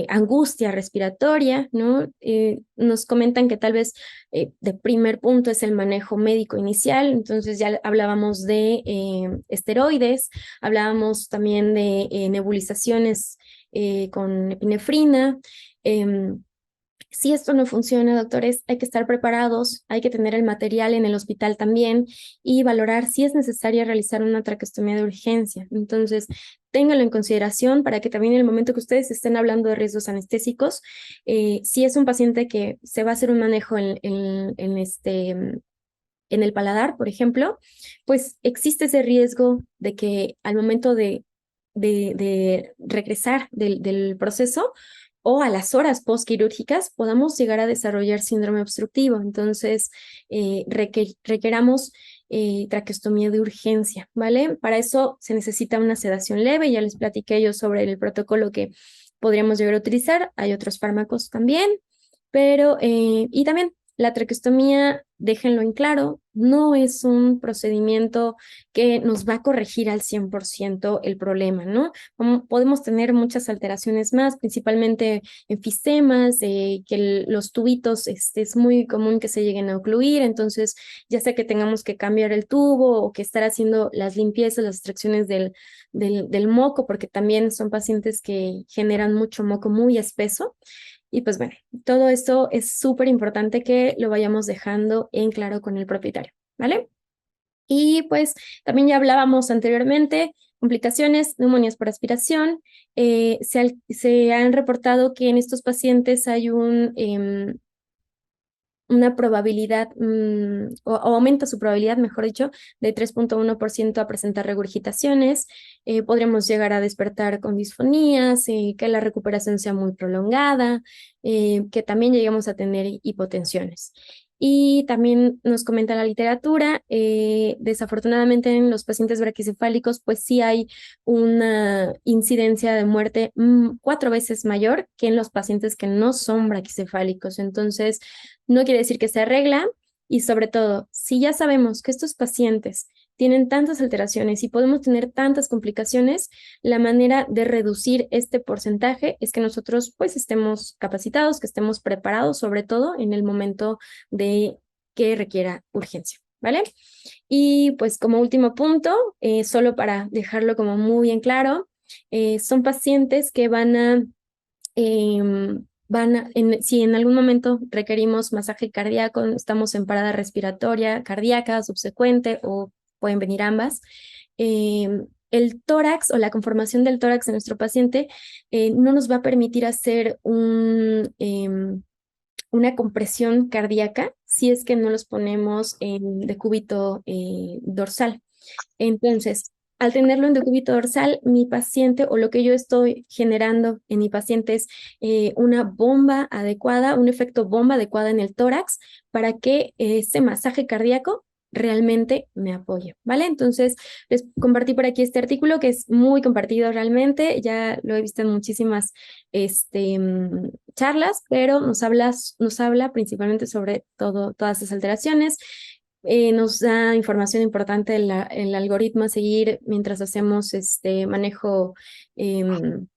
angustia respiratoria, ¿no? Nos comentan que tal vez de primer punto es el manejo médico inicial, entonces ya hablábamos de esteroides, hablábamos también de nebulizaciones con epinefrina. Si esto no funciona, doctores, hay que estar preparados, hay que tener el material en el hospital también y valorar si es necesario realizar una traqueostomía de urgencia. Entonces, ténganlo en consideración para que también en el momento que ustedes estén hablando de riesgos anestésicos, si es un paciente que se va a hacer un manejo en el paladar, por ejemplo, pues existe ese riesgo de que al momento de regresar del proceso, o a las horas postquirúrgicas podamos llegar a desarrollar síndrome obstructivo. Entonces, requeramos traqueostomía de urgencia, ¿vale? Para eso se necesita una sedación leve, ya les platiqué yo sobre el protocolo que podríamos llegar a utilizar, hay otros fármacos también, pero, y también la traqueostomía, déjenlo en claro, no es un procedimiento que nos va a corregir al 100% el problema, ¿no? Podemos tener muchas alteraciones más, principalmente enfisemas, que los tubitos, es muy común que se lleguen a ocluir, entonces ya sea que tengamos que cambiar el tubo o que estar haciendo las limpiezas, las extracciones del moco, porque también son pacientes que generan mucho moco muy espeso. Y pues bueno, todo esto es súper importante que lo vayamos dejando en claro con el propietario, ¿vale? Y pues también ya hablábamos anteriormente, complicaciones, neumonías por aspiración. Se han reportado que en estos pacientes hay una probabilidad, o aumenta su probabilidad, mejor dicho, de 3.1% a presentar regurgitaciones. Podríamos llegar a despertar con disfonías, que la recuperación sea muy prolongada, que también lleguemos a tener hipotensiones. Y también nos comenta la literatura, desafortunadamente en los pacientes braquicefálicos, pues sí hay una incidencia de muerte 4 veces mayor que en los pacientes que no son braquicefálicos. Entonces, no quiere decir que se arregla y sobre todo, si ya sabemos que estos pacientes tienen tantas alteraciones y podemos tener tantas complicaciones, la manera de reducir este porcentaje es que nosotros pues estemos capacitados, que estemos preparados, sobre todo en el momento de que requiera urgencia, ¿vale? Y pues como último punto, solo para dejarlo como muy bien claro, son pacientes que si en algún momento requerimos masaje cardíaco, estamos en parada respiratoria cardíaca subsecuente o pueden venir ambas, el tórax o la conformación del tórax de nuestro paciente no nos va a permitir hacer una compresión cardíaca si es que no los ponemos en decúbito dorsal. Entonces, al tenerlo en decúbito dorsal, mi paciente o lo que yo estoy generando en mi paciente es una bomba adecuada, un efecto bomba adecuada en el tórax para que ese masaje cardíaco realmente me apoye, ¿vale? Entonces, les compartí por aquí este artículo que es muy compartido realmente, ya lo he visto en muchísimas charlas, pero nos habla principalmente sobre todas esas alteraciones. Nos da información importante el algoritmo a seguir mientras hacemos este manejo de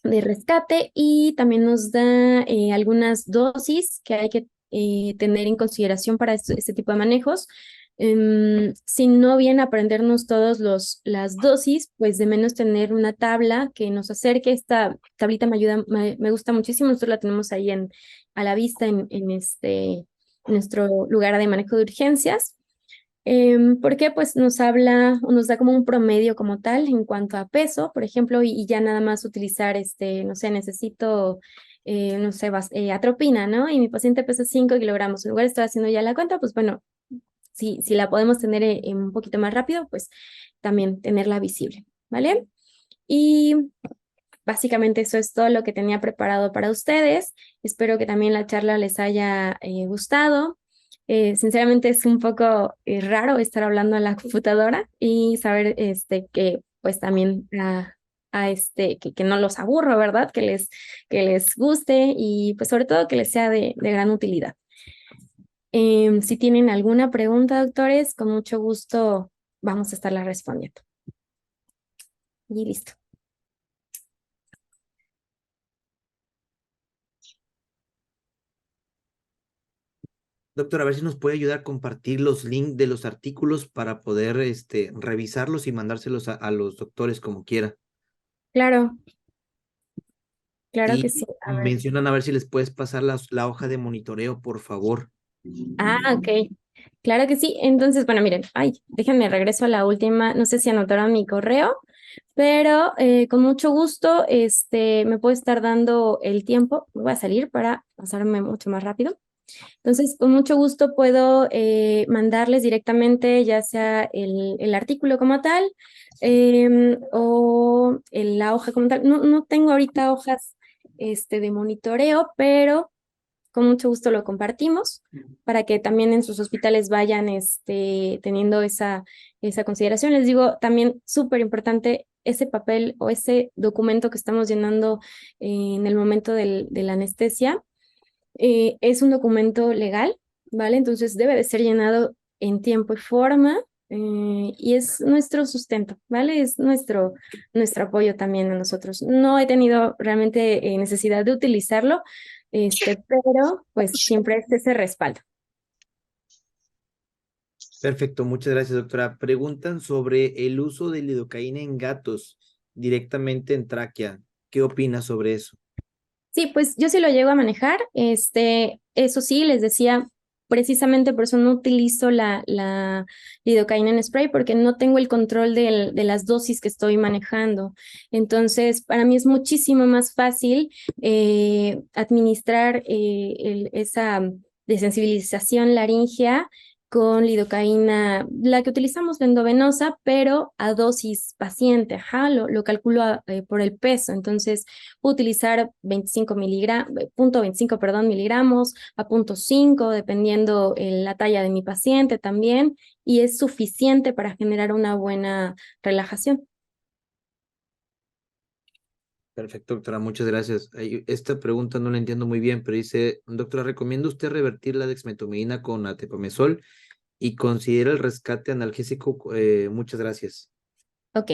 rescate y también nos da algunas dosis que hay que tener en consideración para este tipo de manejos. Si no bien aprendernos todos las dosis, pues de menos tener una tabla que nos acerque. Esta tablita me ayuda, me gusta muchísimo, nosotros la tenemos ahí a la vista en nuestro lugar de manejo de urgencias, porque pues nos habla o nos da como un promedio como tal en cuanto a peso, por ejemplo, y ya nada más utilizar, no sé, necesito no sé, atropina, ¿no? Y mi paciente pesa 5 kilogramos. En lugar de estar haciendo ya la cuenta, pues bueno, si la podemos tener un poquito más rápido, pues también tenerla visible, ¿vale? Y básicamente eso es todo lo que tenía preparado para ustedes. Espero que también la charla les haya gustado. Sinceramente es un poco raro estar hablando a la computadora y saber que pues también que no los aburro, ¿verdad? Que les guste y pues sobre todo que les sea de gran utilidad. Si tienen alguna pregunta, doctores, con mucho gusto vamos a estarla respondiendo. Y listo. Doctor, a ver si nos puede ayudar a compartir los links de los artículos para poder revisarlos y mandárselos a los doctores como quiera. Claro, claro que Y sí. A ver. mencionan a ver si les puedes pasar la hoja de monitoreo, por favor. Ok. Claro que sí. Entonces, bueno, miren, déjenme regreso a la última, no sé si anotaron mi correo, pero con mucho gusto, me puedo estar dando el tiempo, voy a salir para pasarme mucho más rápido. Entonces, con mucho gusto puedo mandarles directamente ya sea el artículo como tal o la hoja como tal. No tengo ahorita hojas de monitoreo, pero con mucho gusto lo compartimos para que también en sus hospitales vayan teniendo esa consideración. Les digo, también súper importante ese papel o ese documento que estamos llenando en el momento de la anestesia. Es un documento legal, ¿vale? Entonces debe de ser llenado en tiempo y forma. Y es nuestro sustento, ¿vale? Es nuestro apoyo también a nosotros. No he tenido realmente necesidad de utilizarlo, pero pues siempre es ese respaldo. Perfecto, muchas gracias, doctora. Preguntan sobre el uso de lidocaína en gatos directamente en tráquea. ¿Qué opinas sobre eso? Sí, pues yo sí lo llego a manejar. Eso sí, les decía, precisamente por eso no utilizo la lidocaína en spray, porque no tengo el control de las dosis que estoy manejando. Entonces, para mí es muchísimo más fácil administrar esa desensibilización laringea con lidocaína, la que utilizamos la endovenosa, pero a dosis paciente. Ajá, lo calculo por el peso. Entonces, puedo utilizar 25 .25, perdón, miligramos, a 0.5, dependiendo la talla de mi paciente también, y es suficiente para generar una buena relajación. Perfecto, doctora, muchas gracias. Esta pregunta no la entiendo muy bien, pero dice, doctora, ¿recomienda usted revertir la dexmedetomidina con atepamezol y considera el rescate analgésico? Muchas gracias. Ok,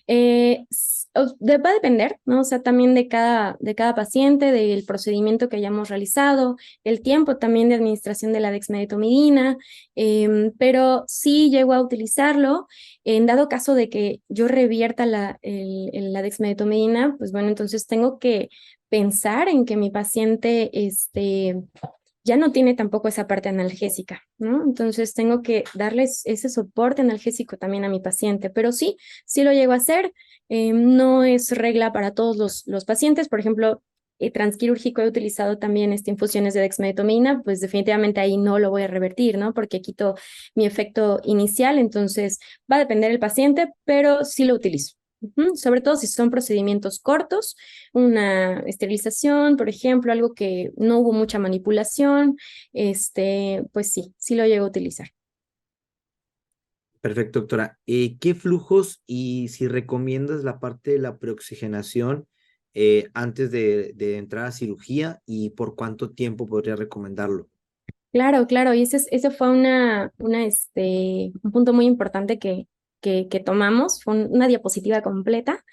va a depender, ¿no? O sea, también de cada paciente, del procedimiento que hayamos realizado, el tiempo también de administración de la dexmedetomidina, pero sí llego a utilizarlo. En dado caso de que yo revierta la dexmedetomidina, pues bueno, entonces tengo que pensar en que mi paciente ya no tiene tampoco esa parte analgésica, ¿no? Entonces tengo que darles ese soporte analgésico también a mi paciente, pero sí lo llego a hacer. No es regla para todos los pacientes. Por ejemplo, transquirúrgico he utilizado también infusiones de dexmedetomidina, pues definitivamente ahí no lo voy a revertir, ¿no? Porque quito mi efecto inicial, entonces va a depender del paciente, pero sí lo utilizo. Sobre todo si son procedimientos cortos, una esterilización, por ejemplo, algo que no hubo mucha manipulación, pues sí lo llego a utilizar. Perfecto, doctora. ¿Qué flujos y si recomiendas la parte de la preoxigenación antes de entrar a cirugía y por cuánto tiempo podría recomendarlo? Claro, claro, y ese fue un punto muy importante que tomamos, fue una diapositiva completa.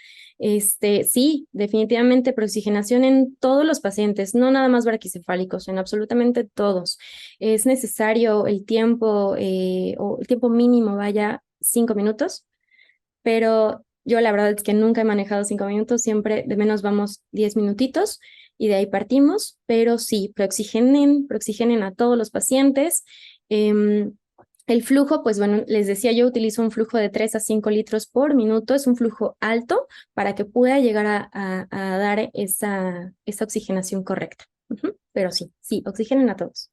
Sí, definitivamente preoxigenación en todos los pacientes, no nada más braquicefálicos, en absolutamente todos. Es necesario el tiempo, o el tiempo mínimo, vaya, 5 minutos, pero yo la verdad es que nunca he manejado 5 minutos, siempre de menos vamos 10 minutitos y de ahí partimos, pero sí, preoxigenen a todos los pacientes. El flujo, pues bueno, les decía, yo utilizo un flujo de 3 a 5 litros por minuto, es un flujo alto para que pueda llegar a dar esa oxigenación correcta. Pero sí, sí, oxigenen a todos.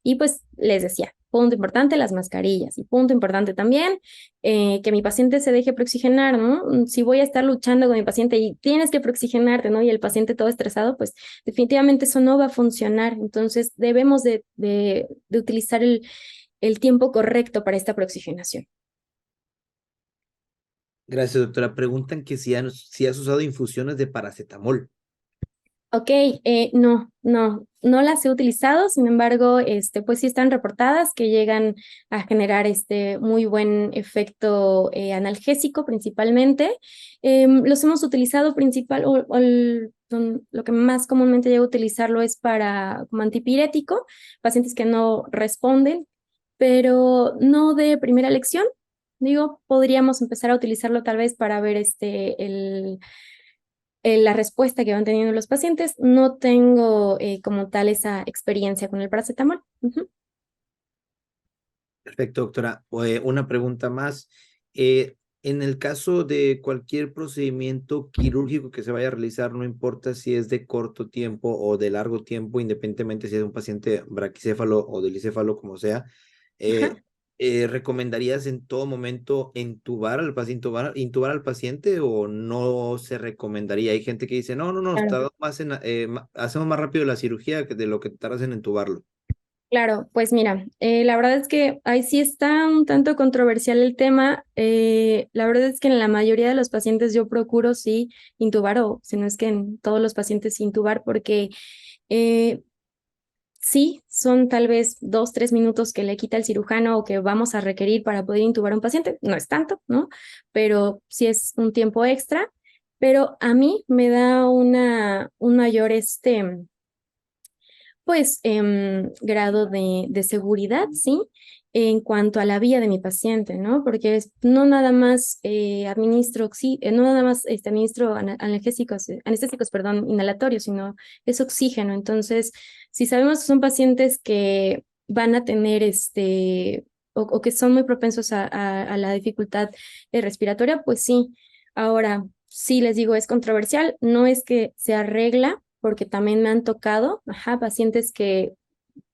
Y pues les decía, punto importante, las mascarillas. Y punto importante también, que mi paciente se deje preoxigenar, ¿no? Si voy a estar luchando con mi paciente y tienes que preoxigenarte, ¿no? Y el paciente todo estresado, pues definitivamente eso no va a funcionar. Entonces debemos de utilizar el tiempo correcto para esta preoxigenación. Gracias, doctora. Preguntan que si has usado infusiones de paracetamol. Ok, no las he utilizado, sin embargo, pues sí están reportadas que llegan a generar muy buen efecto analgésico principalmente. Los hemos utilizado lo que más comúnmente llego a utilizarlo es para como antipirético, pacientes que no responden, pero no de primera elección. Digo, podríamos empezar a utilizarlo tal vez para ver la respuesta que van teniendo los pacientes. No tengo como tal esa experiencia con el paracetamol. Perfecto, doctora. Una pregunta más. En el caso de cualquier procedimiento quirúrgico que se vaya a realizar, no importa si es de corto tiempo o de largo tiempo, independientemente si es un paciente braquicéfalo o delicéfalo, como sea, Ajá. ¿recomendarías en todo momento intubar al paciente o no se recomendaría? Hay gente que dice, no, Claro. hacemos más rápido la cirugía que de lo que tardas en entubarlo. Claro, pues mira, la verdad es que ahí sí está un tanto controversial el tema. La verdad es que en la mayoría de los pacientes yo procuro sí intubar, o si no es que en todos los pacientes intubar, porque eh, sí, son tal vez 2, 3 minutos que le quita el cirujano o que vamos a requerir para poder intubar a un paciente. No es tanto, ¿no? Pero sí es un tiempo extra. Pero a mí me da un mayor pues grado de seguridad, ¿sí? En cuanto a la vía de mi paciente, ¿no? Porque no nada más no nada más administro anestésicos, perdón, inhalatorios, sino es oxígeno. Entonces, si sabemos que son pacientes que van a tener o que son muy propensos a la dificultad respiratoria, pues sí. Ahora, sí les digo, es controversial, no es que se arregla, porque también me han tocado, pacientes que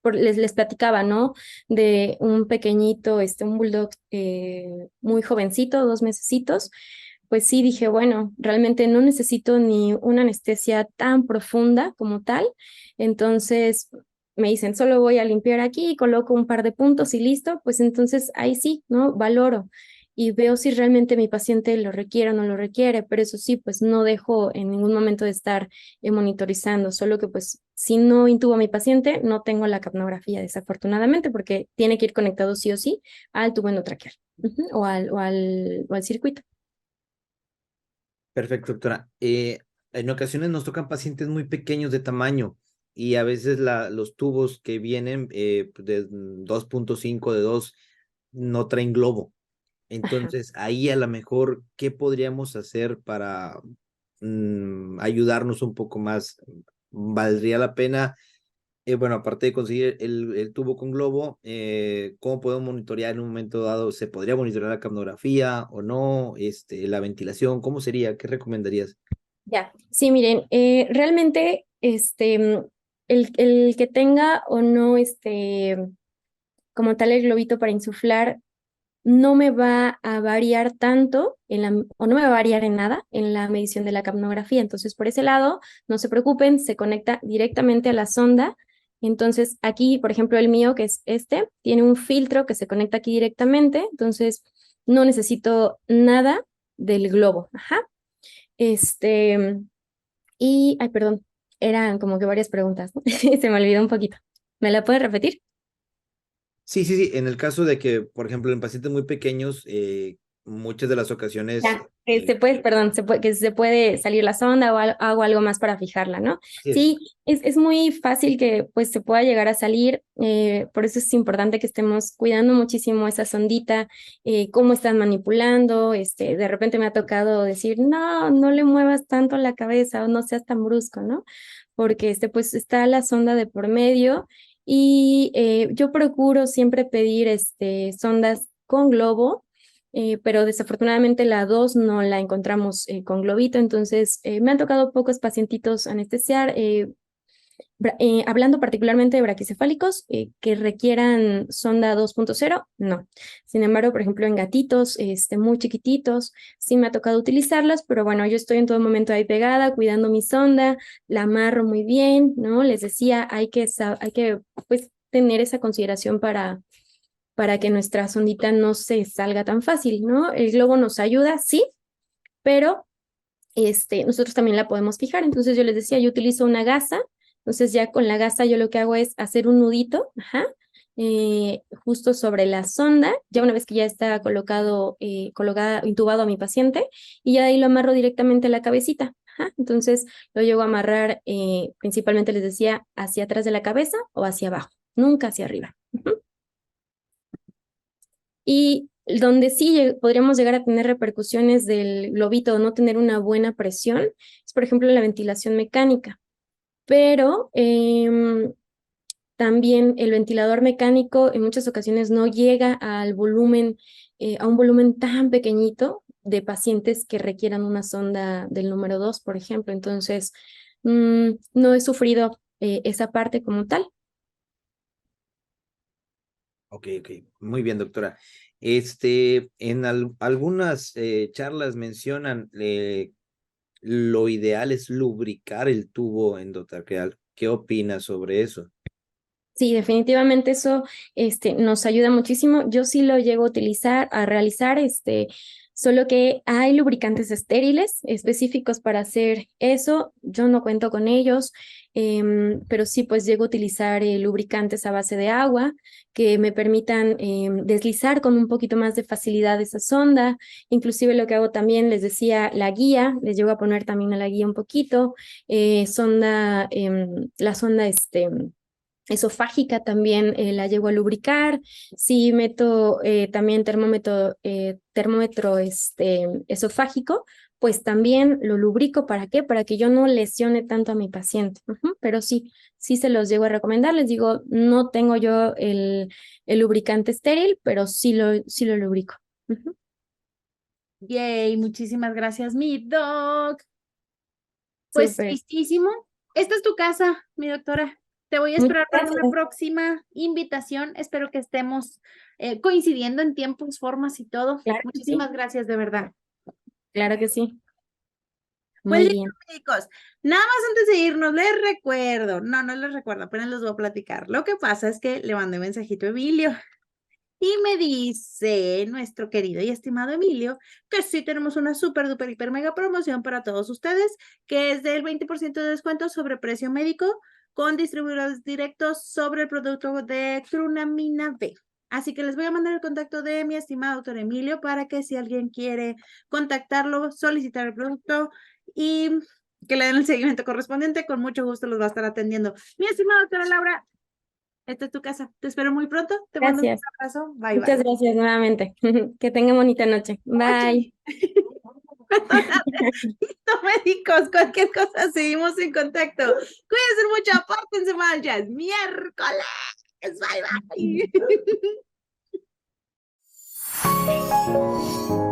les platicaba, ¿no? De un pequeñito, un bulldog muy jovencito, 2 mesecitos. Pues sí, dije, bueno, realmente no necesito ni una anestesia tan profunda como tal. Entonces me dicen, solo voy a limpiar aquí y coloco un par de puntos y listo. Pues entonces ahí sí, ¿no? Valoro y veo si realmente mi paciente lo requiere o no lo requiere, pero eso sí, pues no dejo en ningún momento de estar monitorizando, solo que pues si no intubo a mi paciente, no tengo la capnografía desafortunadamente, porque tiene que ir conectado sí o sí al tubo endotraqueal o al circuito. Perfecto, doctora. En ocasiones nos tocan pacientes muy pequeños de tamaño y a veces los tubos que vienen de 2.5 de 2 no traen globo. Ajá. Entonces, ahí a lo mejor, ¿qué podríamos hacer para ayudarnos un poco más? ¿Valdría la pena? Bueno, aparte de conseguir el tubo con globo, ¿cómo podemos monitorear en un momento dado? ¿Se podría monitorear la capnografía o no? La ventilación, ¿cómo sería? ¿Qué recomendarías? Ya, sí, miren, realmente el que tenga o no como tal el globito para insuflar no me va a variar tanto o no me va a variar en nada en la medición de la capnografía. Entonces, por ese lado, no se preocupen, se conecta directamente a la sonda. Entonces, aquí, por ejemplo, el mío, que es tiene un filtro que se conecta aquí directamente. Entonces, no necesito nada del globo. Ajá. Este, ay, perdón, eran como que varias preguntas, ¿no? Se me olvidó un poquito. ¿Me la puedes repetir? Sí. En el caso de que, por ejemplo, en pacientes muy pequeños, muchas de las ocasiones, Ya, perdón, que se puede salir la sonda o hago algo más para fijarla, ¿no? así es. Sí, es muy fácil que pues se pueda llegar a salir, por eso es importante que estemos cuidando muchísimo esa sondita, cómo están manipulando, de repente me ha tocado decir, no le muevas tanto la cabeza o no seas tan brusco, ¿no? Porque pues está la sonda de por medio y yo procuro siempre pedir sondas con globo, pero desafortunadamente la 2 no la encontramos con globito, entonces me han tocado pocos pacientitos anestesiar, hablando particularmente de braquicefálicos que requieran sonda 2.0, no. Sin embargo, por ejemplo, en gatitos muy chiquititos, sí me ha tocado utilizarlas, pero bueno, yo estoy en todo momento ahí pegada, cuidando mi sonda, la amarro muy bien, ¿no? Les decía, hay que pues, tener esa consideración para que nuestra sondita no se salga tan fácil, ¿no? El globo nos ayuda, sí, pero nosotros también la podemos fijar. Entonces yo les decía, yo utilizo una gasa, entonces ya con la gasa yo lo que hago es hacer un nudito, justo sobre la sonda, ya una vez que ya está intubado a mi paciente, y ya de ahí lo amarro directamente a la cabecita. Entonces lo llevo a amarrar, principalmente les decía, hacia atrás de la cabeza o hacia abajo, nunca hacia arriba. Y donde sí podríamos llegar a tener repercusiones del globito o no tener una buena presión es, por ejemplo, la ventilación mecánica. Pero también el ventilador mecánico en muchas ocasiones no llega al volumen, a un volumen tan pequeñito de pacientes que requieran una sonda del número 2, por ejemplo. Entonces, no he sufrido esa parte como tal. Ok. Muy bien, doctora. En algunas charlas mencionan lo ideal es lubricar el tubo endotraqueal. ¿Qué opinas sobre eso? Sí, definitivamente eso nos ayuda muchísimo. Yo sí lo llego a utilizar, a realizar, solo que hay lubricantes estériles específicos para hacer eso. Yo no cuento con ellos, pero sí pues llego a utilizar lubricantes a base de agua que me permitan deslizar con un poquito más de facilidad esa sonda. Inclusive lo que hago también, les decía, la guía, les llego a poner también a la guía un poquito, la sonda esofágica también la llego a lubricar. Si meto también termómetro esofágico, pues también lo lubrico. ¿Para qué? Para que yo no lesione tanto a mi paciente. Pero sí se los llego a recomendar. Les digo, no tengo yo el lubricante estéril, pero sí lo lubrico. Yay, muchísimas gracias, mi doc. Pues Súper. listísimo. Esta es tu casa, mi doctora. Te voy a Muchas esperar para una gracias. próxima invitación. Espero que estemos coincidiendo en tiempos, formas y todo. Claro que sí. Muchísimas gracias, de verdad. Claro que sí. Pues Muy listo, bien. chicos. Nada más antes de irnos, les recuerdo. No les recuerdo, apenas les voy a platicar. Lo que pasa es que le mandé mensajito a Emilio. Y me dice nuestro querido y estimado Emilio que sí tenemos una súper, duper, hiper, mega promoción para todos ustedes, que es del 20% de descuento sobre precio médico con distribuidores directos sobre el producto de Tronamina B. Así que les voy a mandar el contacto de mi estimado doctor Emilio para que si alguien quiere contactarlo, solicitar el producto y que le den el seguimiento correspondiente, con mucho gusto los va a estar atendiendo. Mi estimada doctora Laura, esta es tu casa. Te espero muy pronto. Te mando un Gracias. abrazo. Bye, Muchas bye. gracias nuevamente. Que tengan bonita noche. Bye. Listo, médicos. Cualquier cosa, seguimos en contacto. Cuídense mucho. Apártense, manchas. Miércoles. Bye, bye.